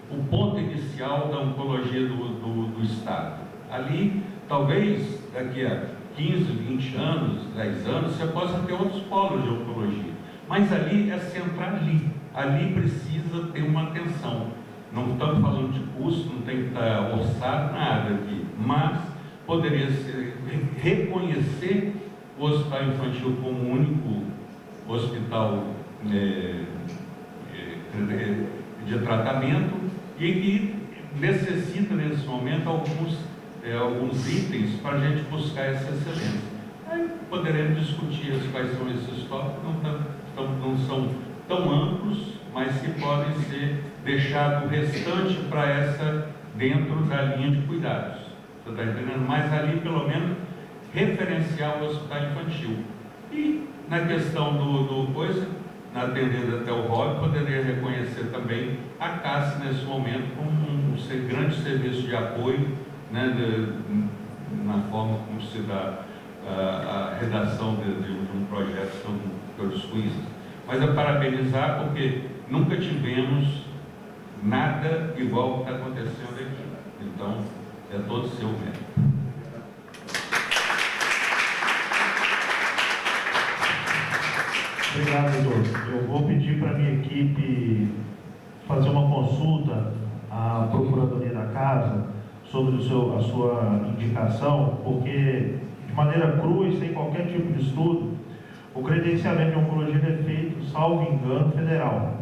o ponto inicial da oncologia do Estado. Ali, talvez, daqui a 15, 20 anos, 10 anos, você possa ter outros polos de oncologia. Mas ali é centrar ali. Ali precisa ter uma atenção. Não estamos falando de custo, não tem que estar orçado nada aqui, mas poderia ser reconhecer o hospital infantil como o único hospital de tratamento e que necessita nesse momento alguns itens para a gente buscar essa excelência. Aí poderemos discutir quais são esses tópicos, não são tão amplos, mas que podem ser deixados o restante para essa dentro da linha de cuidados. Você está entendendo? Mas ali, pelo menos, referenciar o hospital infantil. E na questão do coisa, na atendida até o hobby, poderia reconhecer também a CASSE nesse momento como um grande serviço de apoio, né, na forma como se dá a redação de um projeto que eu desconheço. Mas é parabenizar porque nunca tivemos nada igual ao que está acontecendo aqui. Então, é todo seu mérito. Obrigado, doutor. Eu vou pedir para a minha equipe fazer uma consulta à Procuradoria da Casa sobre a sua indicação, porque de maneira crua e sem qualquer tipo de estudo, o credenciamento de oncologia é feito, salvo engano, federal.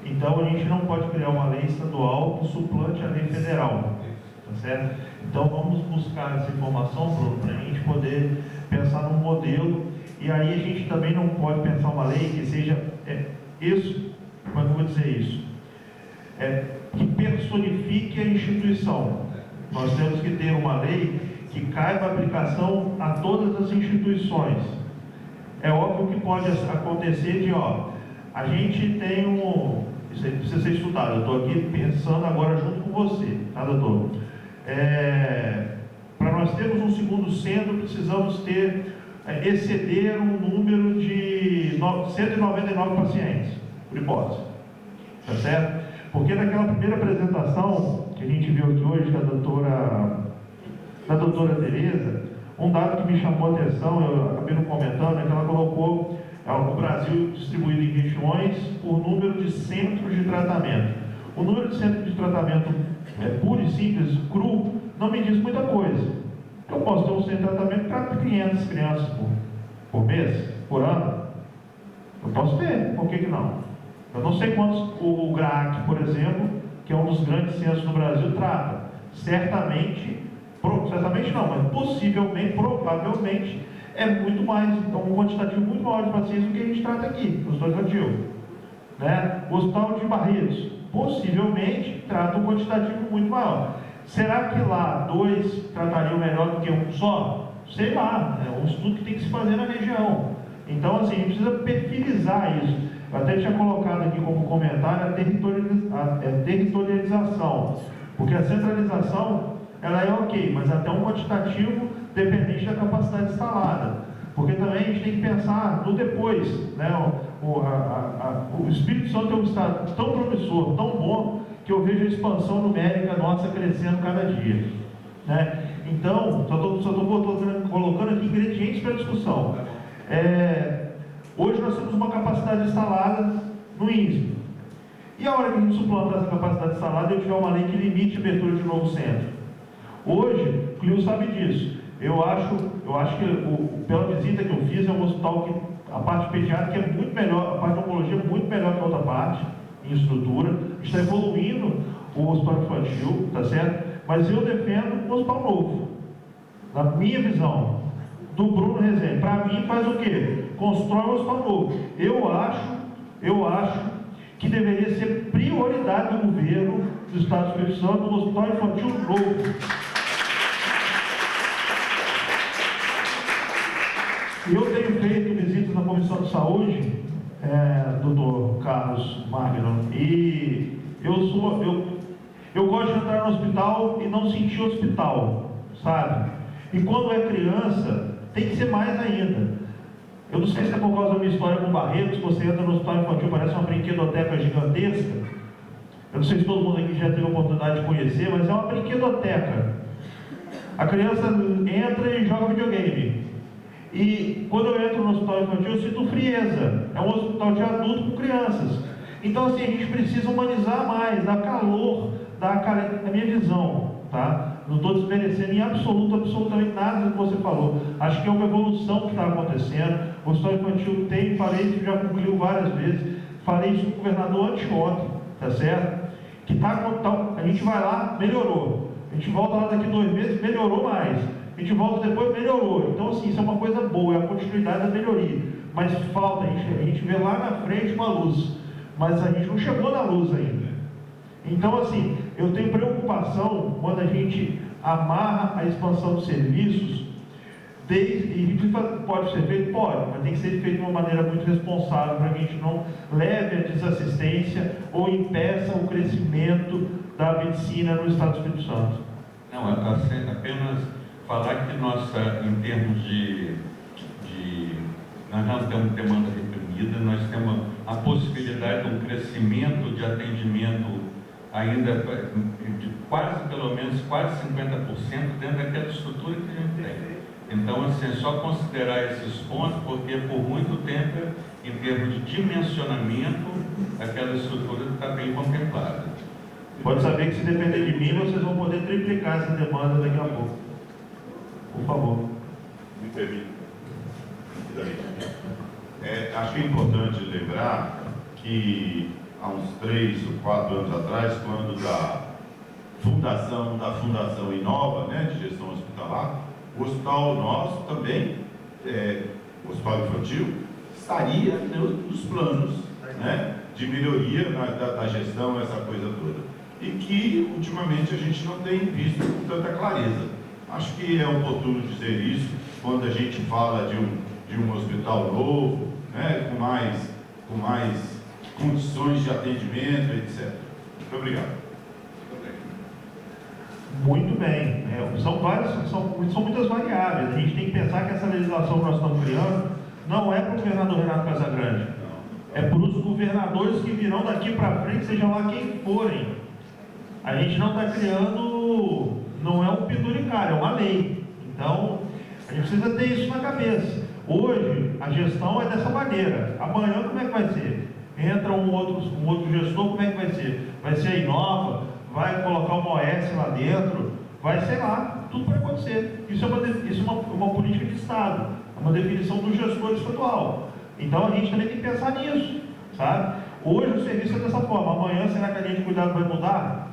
Então, a gente não pode criar uma lei estadual que suplante a lei federal, tá certo? Então, vamos buscar essa informação, Bruno, para a gente poder pensar num modelo. E aí a gente também não pode pensar uma lei que seja isso, como é que eu vou dizer isso? Que personifique a instituição. Nós temos que ter uma lei que caiba a aplicação a todas as instituições. É óbvio que pode acontecer de, a gente tem isso aí precisa ser estudado, eu estou aqui pensando agora junto com você, tá, doutor? Para nós termos um segundo centro, precisamos exceder um número de 199 pacientes, por hipótese, tá certo? Porque naquela primeira apresentação que a gente viu aqui hoje da doutora Tereza, um dado que me chamou a atenção, eu acabei não comentando, é que ela colocou o Brasil distribuído em regiões por número de centros de tratamento. O número de centros de tratamento puro e simples, cru, não me diz muita coisa. Eu posso ter um centro de tratamento para 500 crianças por mês, por ano. Eu posso ter, por que não? Eu não sei quantos o GRAAC, por exemplo, que é um dos grandes centros do Brasil, trata. Certamente não, mas possivelmente, provavelmente, é muito mais, um quantitativo muito maior de pacientes do que a gente trata aqui, no hospital infantil. Né? O hospital de Barretos, possivelmente, trata um quantitativo muito maior. Será que lá 2 tratariam melhor do que um só? Sei lá, é um estudo que tem que se fazer na região. Então, assim, a gente precisa perfilizar isso. Eu até tinha colocado aqui como comentário a territorialização, porque a centralização, ela é ok, mas até um quantitativo dependente da capacidade instalada. Porque também a gente tem que pensar no depois, né? O Espírito Santo é um estado tão promissor, tão bom, que eu vejo a expansão numérica nossa crescendo cada dia, né? Então, só estou colocando aqui ingredientes para a discussão. Hoje nós temos uma capacidade instalada no INSP. E a hora que a gente suplantar essa capacidade instalada, eu tiver uma lei que limite a abertura de novo centro. Hoje, o Clio sabe disso. Eu acho que pela visita que eu fiz, é um hospital que a parte pediátrica é muito melhor, a parte de oncologia é muito melhor que a outra parte, em estrutura. Está evoluindo o hospital infantil, tá certo? Mas eu defendo um hospital novo. Na minha visão, do Bruno Rezende, para mim faz o quê? Constrói um hospital novo. Eu acho que deveria ser prioridade do governo do Estado do Espírito Santo um hospital infantil novo. Eu tenho feito visitas na Comissão de Saúde, doutor Carlos Magno, e eu gosto de entrar no hospital e não sentir hospital, sabe? E quando é criança, tem que ser mais ainda. Eu não sei se é por causa da minha história com Barretos, você entra no hospital infantil, parece uma brinquedoteca gigantesca. Eu não sei se todo mundo aqui já teve a oportunidade de conhecer, mas é uma brinquedoteca. A criança entra e joga videogame. E quando eu entro no hospital infantil, eu sinto frieza. É um hospital de adulto com crianças. Então, assim, a gente precisa humanizar mais, dar calor, a minha visão, tá? Não estou desmerecendo em absolutamente nada do que você falou. Acho que é uma evolução que está acontecendo. O hospital infantil tem, falei isso já concluiu várias vezes, falei isso com o governador anteontem, tá certo? Que a gente vai lá, melhorou. A gente volta lá daqui 2 meses, melhorou mais. A gente volta depois, melhorou. Então, assim, isso é uma coisa boa, é a continuidade da melhoria. Mas falta, a gente vê lá na frente uma luz, mas a gente não chegou na luz ainda. Então, assim, eu tenho preocupação quando a gente amarra a expansão dos serviços, e pode ser feito? Pode, mas tem que ser feito de uma maneira muito responsável, para que a gente não leve a desassistência ou impeça o crescimento da medicina no Estado do Espírito Santo. Não, apenas falar que em termos nós não temos demanda reprimida, nós temos a possibilidade de um crescimento de atendimento ainda de pelo menos quase 50% dentro daquela estrutura que a gente tem. Então, assim, é só considerar esses pontos, porque por muito tempo, em termos de dimensionamento, aquela estrutura está bem contemplada. Pode saber que, se depender de mim, vocês vão poder triplicar essa demanda daqui a pouco. Por favor. Me permite. Acho que é importante lembrar que há uns 3 ou 4 anos atrás, quando da Fundação Inova, né, de gestão hospitalar, o hospital nosso também, o hospital infantil, estaria nos planos, né, de melhoria da gestão, essa coisa toda. E que, ultimamente, a gente não tem visto com tanta clareza. Acho que é oportuno dizer isso quando a gente fala de um hospital novo, né, com mais condições de atendimento, etc. Muito obrigado. Muito bem. São muitas variáveis. A gente tem que pensar que essa legislação que nós estamos criando não é para o governador Renato Casagrande. É para os governadores que virão daqui para frente, seja lá quem forem. A gente não está criando, não é um penduricário, é uma lei. Então, a gente precisa ter isso na cabeça. Hoje, a gestão é dessa maneira. Amanhã, como é que vai ser? Entra um outro gestor, como é que vai ser? Vai ser a Inova? Vai colocar uma OS lá dentro? Vai, sei lá, tudo pode acontecer. Isso é uma política de Estado, é uma definição do gestor estadual. Então, a gente também tem que pensar nisso, sabe? Hoje o serviço é dessa forma. Amanhã, será que a linha de cuidado vai mudar?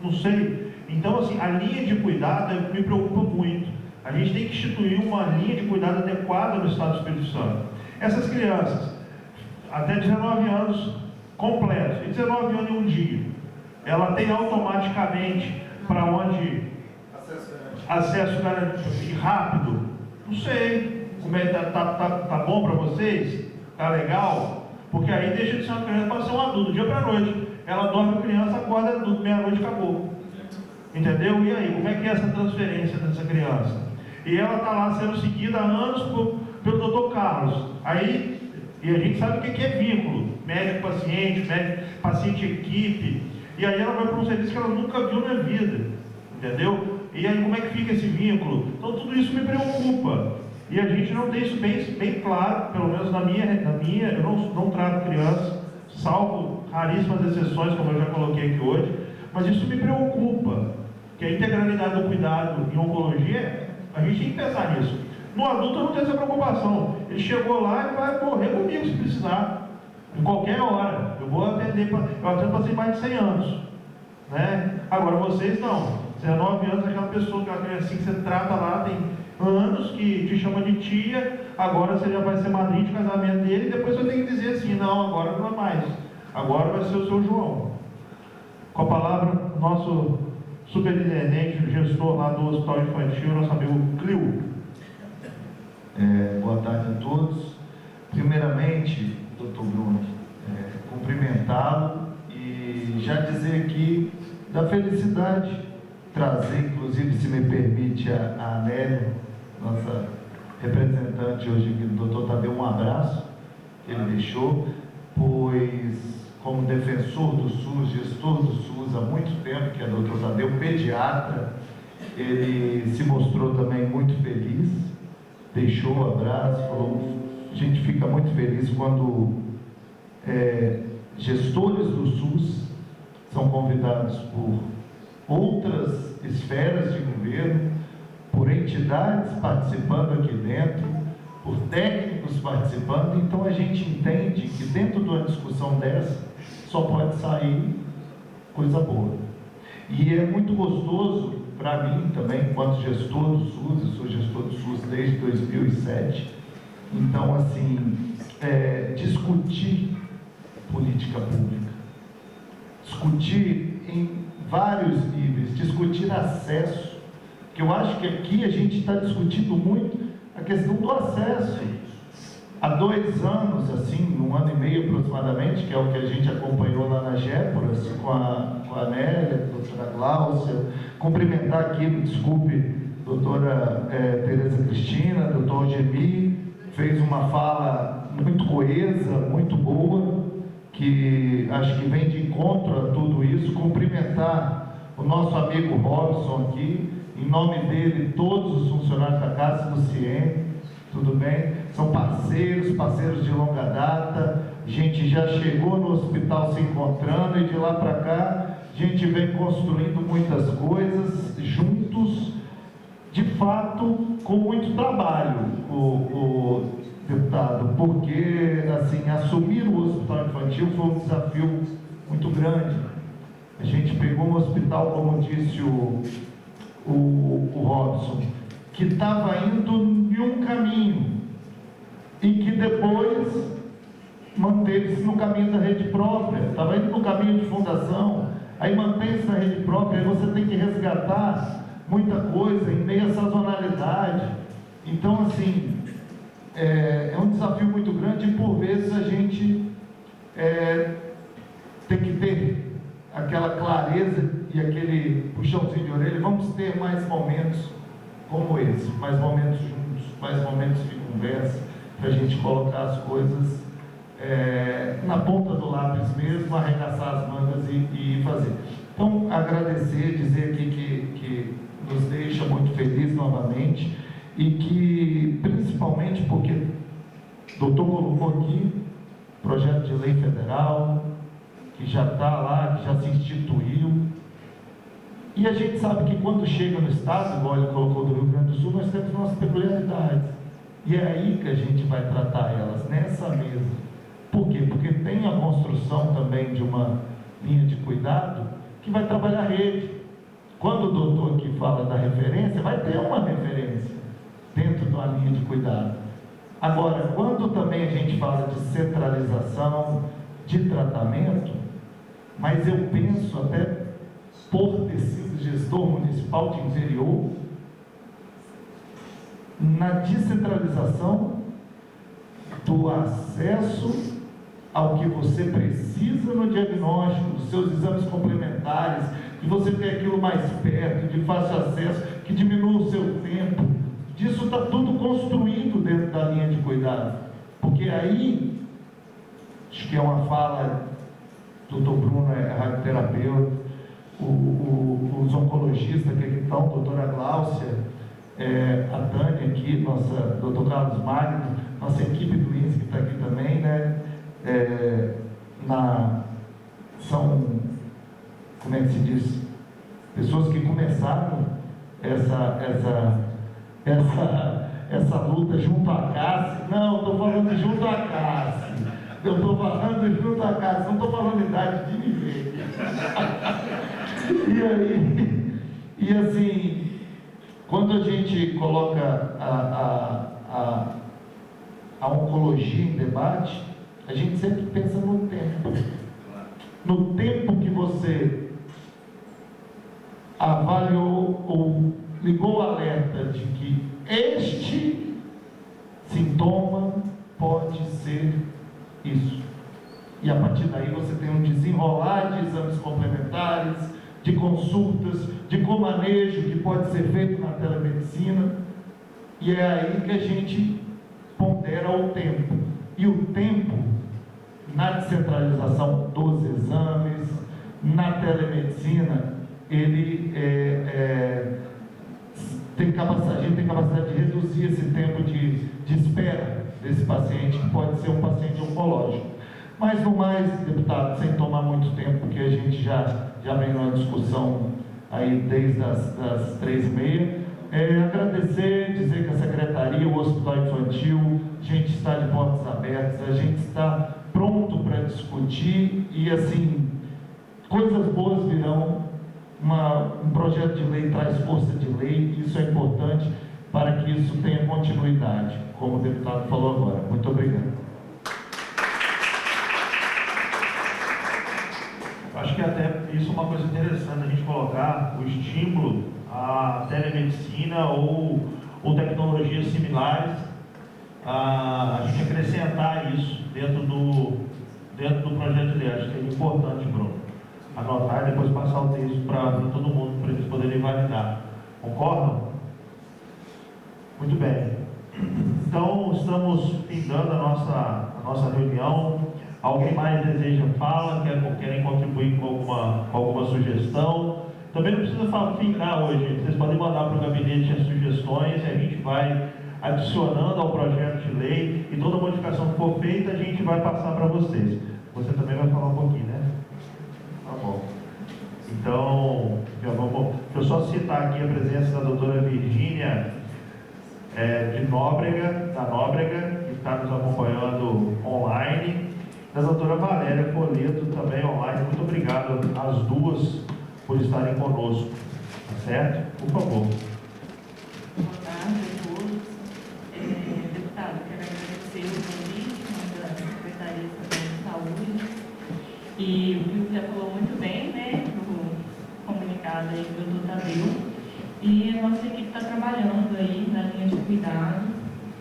Não sei. Então, assim, a linha de cuidado me preocupa muito. A gente tem que instituir uma linha de cuidado adequada no Estado do Espírito Santo. Essas crianças, até 19 anos completos, e 19 anos em um dia, ela tem automaticamente para onde acesso rápido? Não sei. Como é, tá bom para vocês? Tá legal? Porque aí deixa de ser uma criança para ser um adulto, do dia para a noite. Ela dorme criança, acorda adulto, meia-noite, acabou. Entendeu? E aí, como é que é essa transferência dessa criança? E ela está lá sendo seguida há anos pelo Dr. Carlos. Aí, e a gente sabe o que é vínculo. Médico-paciente, paciente-equipe. E aí ela vai para um serviço que ela nunca viu na vida. Entendeu? E aí como é que fica esse vínculo? Então tudo isso me preocupa. E a gente não tem isso bem claro, pelo menos na minha eu não trato crianças, salvo raríssimas exceções, como eu já coloquei aqui hoje, mas isso me preocupa, que a integralidade do cuidado em oncologia, a gente tem que pensar nisso. No adulto eu não tenho essa preocupação. Ele chegou lá e vai morrer comigo se precisar, em qualquer hora. Eu vou atender, eu atendo paciente mais de 100 anos. Né? Agora vocês não. 19 anos, aquela pessoa, aquela criancinha que você trata lá, tem anos que te chama de tia, agora você já vai ser madrinha de casamento dele, e depois você tem que dizer assim, não, agora não é mais. Agora vai ser o seu João. Com a palavra, nosso superintendente, gestor lá do Hospital Infantil, nosso amigo Clio. Boa tarde a todos. Primeiramente, doutor Bruno, cumprimentá-lo e já dizer aqui da felicidade, trazer, inclusive, se me permite, a Amélia, nossa representante hoje aqui do doutor Tadeu, um abraço que ele deixou, pois, como defensor do SUS, gestor do SUS há muito tempo, que é o doutor Tadeu, pediatra, ele se mostrou também muito feliz, deixou o abraço, falou, a gente fica muito feliz quando gestores do SUS, são convidados por outras esferas de governo, por entidades participando aqui dentro, por técnicos participando. Então a gente entende que dentro de uma discussão dessa só pode sair coisa boa. E é muito gostoso para mim também, enquanto gestor do SUS, eu sou gestor do SUS desde 2007, então assim, discutir política pública, discutir em vários níveis, discutir acesso, que eu acho que aqui a gente está discutindo muito a questão do acesso. Há 2 anos, assim, 1 ano e meio aproximadamente, que é o que a gente acompanhou lá na Géporas, com a Nélia, a doutora Gláucia, cumprimentar aqui, me desculpe, doutora Tereza Cristina, doutor Gemir, fez uma fala muito coesa, muito boa, que acho que vem de encontro a tudo isso. Cumprimentar o nosso amigo Robson aqui, em nome dele, todos os funcionários da Casa do CIEM, tudo bem? São parceiros de longa data, a gente já chegou no hospital se encontrando e de lá para cá a gente vem construindo muitas coisas juntos, de fato, com muito trabalho, o deputado, porque assim, assumir o hospital infantil foi um desafio muito grande. A gente pegou um hospital, como disse o Robson, que estava indo em um caminho e que depois manteve-se no caminho da rede própria, estava indo no caminho de fundação, aí mantém-se na rede própria, aí você tem que resgatar muita coisa em meio à sazonalidade. Então, assim, é um desafio muito grande e por vezes a gente tem que ter aquela clareza e aquele puxãozinho de orelha. Vamos ter mais momentos como esse, mais momentos juntos, mais momentos de conversa, para a gente colocar as coisas na ponta do lápis mesmo, arregaçar as mangas e fazer. Então, agradecer, dizer aqui que nos deixa muito feliz novamente e que, principalmente porque o doutor colocou aqui projeto de lei federal, que já está lá, que já se instituiu. E a gente sabe que quando chega no Estado, igual ele colocou do Rio Grande do Sul, nós temos nossas peculiaridades. E é aí que a gente vai tratar elas, nessa mesa. Por quê? Porque tem a construção também de uma linha de cuidado que vai trabalhar a rede. Quando o doutor aqui fala da referência, vai ter uma referência dentro de uma linha de cuidado. Agora, quando também a gente fala de centralização, de tratamento, mas eu penso até por ter sido gestor municipal de interior, na descentralização do acesso ao que você precisa no diagnóstico, dos seus exames complementares, de você ter aquilo mais perto, de fácil acesso, que diminua o seu tempo. Disso está tudo construído dentro da linha de cuidado. Porque aí, acho que é uma fala, o doutor Bruno é radioterapeuta, os oncologistas que aqui estão, a doutora Gláucia, a Tânia aqui, nossa, doutor Carlos Magno, nossa equipe do INSS que está aqui também, né? São, como é que se diz, pessoas que começaram essa luta junto à CASSE. Não, estou falando junto à CASSE. Eu estou falando junto à CASSE, não estou falando idade de ninguém. E assim, quando a gente coloca a oncologia em debate, a gente sempre pensa no tempo. No tempo que você avaliou ou ligou o alerta de que este sintoma pode ser isso. E a partir daí você tem um desenrolar de exames complementares, de consultas, de comanejo que pode ser feito na telemedicina. E é aí que a gente pondera o tempo. E o tempo, na descentralização dos exames, na telemedicina, ele a gente tem capacidade de reduzir esse tempo de espera desse paciente, que pode ser um paciente oncológico. Mas, no mais, deputado, sem tomar muito tempo, porque a gente já vem numa discussão aí desde as 3h30, agradecer, dizer que a Secretaria, o Hospital Infantil, a gente está de portas abertas, a gente está pronto para discutir e, assim, coisas boas virão. Um projeto de lei traz força de lei, isso é importante para que isso tenha continuidade, como o deputado falou agora. Muito obrigado. Acho que até isso é uma coisa interessante a gente colocar o estímulo à telemedicina ou tecnologias similares, a gente acrescentar isso dentro do projeto de lei. Acho que é importante, Bruno, anotar e depois passar o texto para todo mundo, para eles poderem validar. Concordam? Muito bem. Então, estamos findando a nossa reunião. Alguém mais deseja fala, querem contribuir com alguma sugestão? Também não precisa findar hoje, vocês podem mandar para o gabinete as sugestões e a gente vai adicionando ao projeto de lei e toda modificação que for feita a gente vai passar para vocês. Você também vai falar um pouquinho, né? Tá bom. Então, deixa eu só citar aqui a presença da doutora Virgínia de Nóbrega, que está nos acompanhando online. Da doutora Valéria Coleto, também online. Muito obrigado às duas por estarem conosco. Tá certo? Por favor. Boa tarde a todos. Deputado, quero agradecer o convite da Secretaria de Saúde. E o Silvio já falou muito bem, né, no comunicado aí do doutor Tadeu. E a nossa equipe está trabalhando aí na linha de cuidado,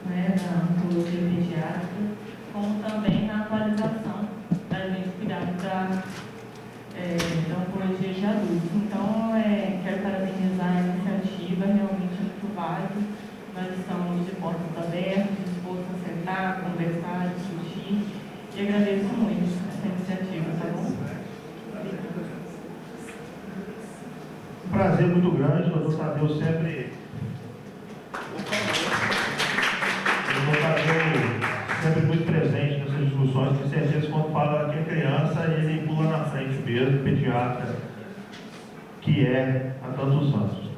né, na oncologia pediátrica, como também na atualização da linha de cuidado da oncologia de adultos. Então, quero parabenizar a iniciativa, realmente muito válida. Nós estamos de portas abertas, dispostos a sentar, conversar, discutir, e agradeço muito essa iniciativa, tá bom? Um prazer muito grande, o doutor Tadeu sempre muito presente nessas discussões, com certeza quando fala que é criança, ele pula na frente mesmo, pediatra, que é há tantos anos.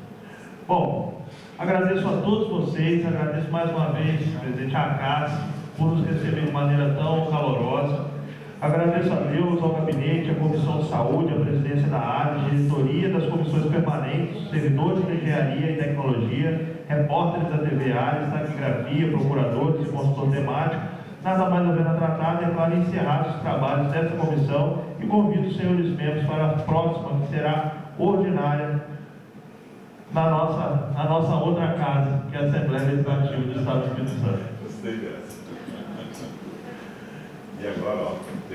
Bom, agradeço a todos vocês, agradeço mais uma vez, presidente Acácio, por nos receber de maneira tão calorosa. Agradeço a Deus, ao gabinete, à Comissão de Saúde, à presidência da área, diretoria das comissões permanentes, servidores de engenharia e tecnologia, repórteres da TV Ares, taquigrafia, procuradores e consultor temático. Nada mais havendo a tratar, declaro encerrados os trabalhos dessa comissão e convido os senhores membros para a próxima, que será ordinária, na nossa outra casa, que é a Assembleia Legislativa do Estado do Espírito Santo. Gostei dessa. E agora, ó.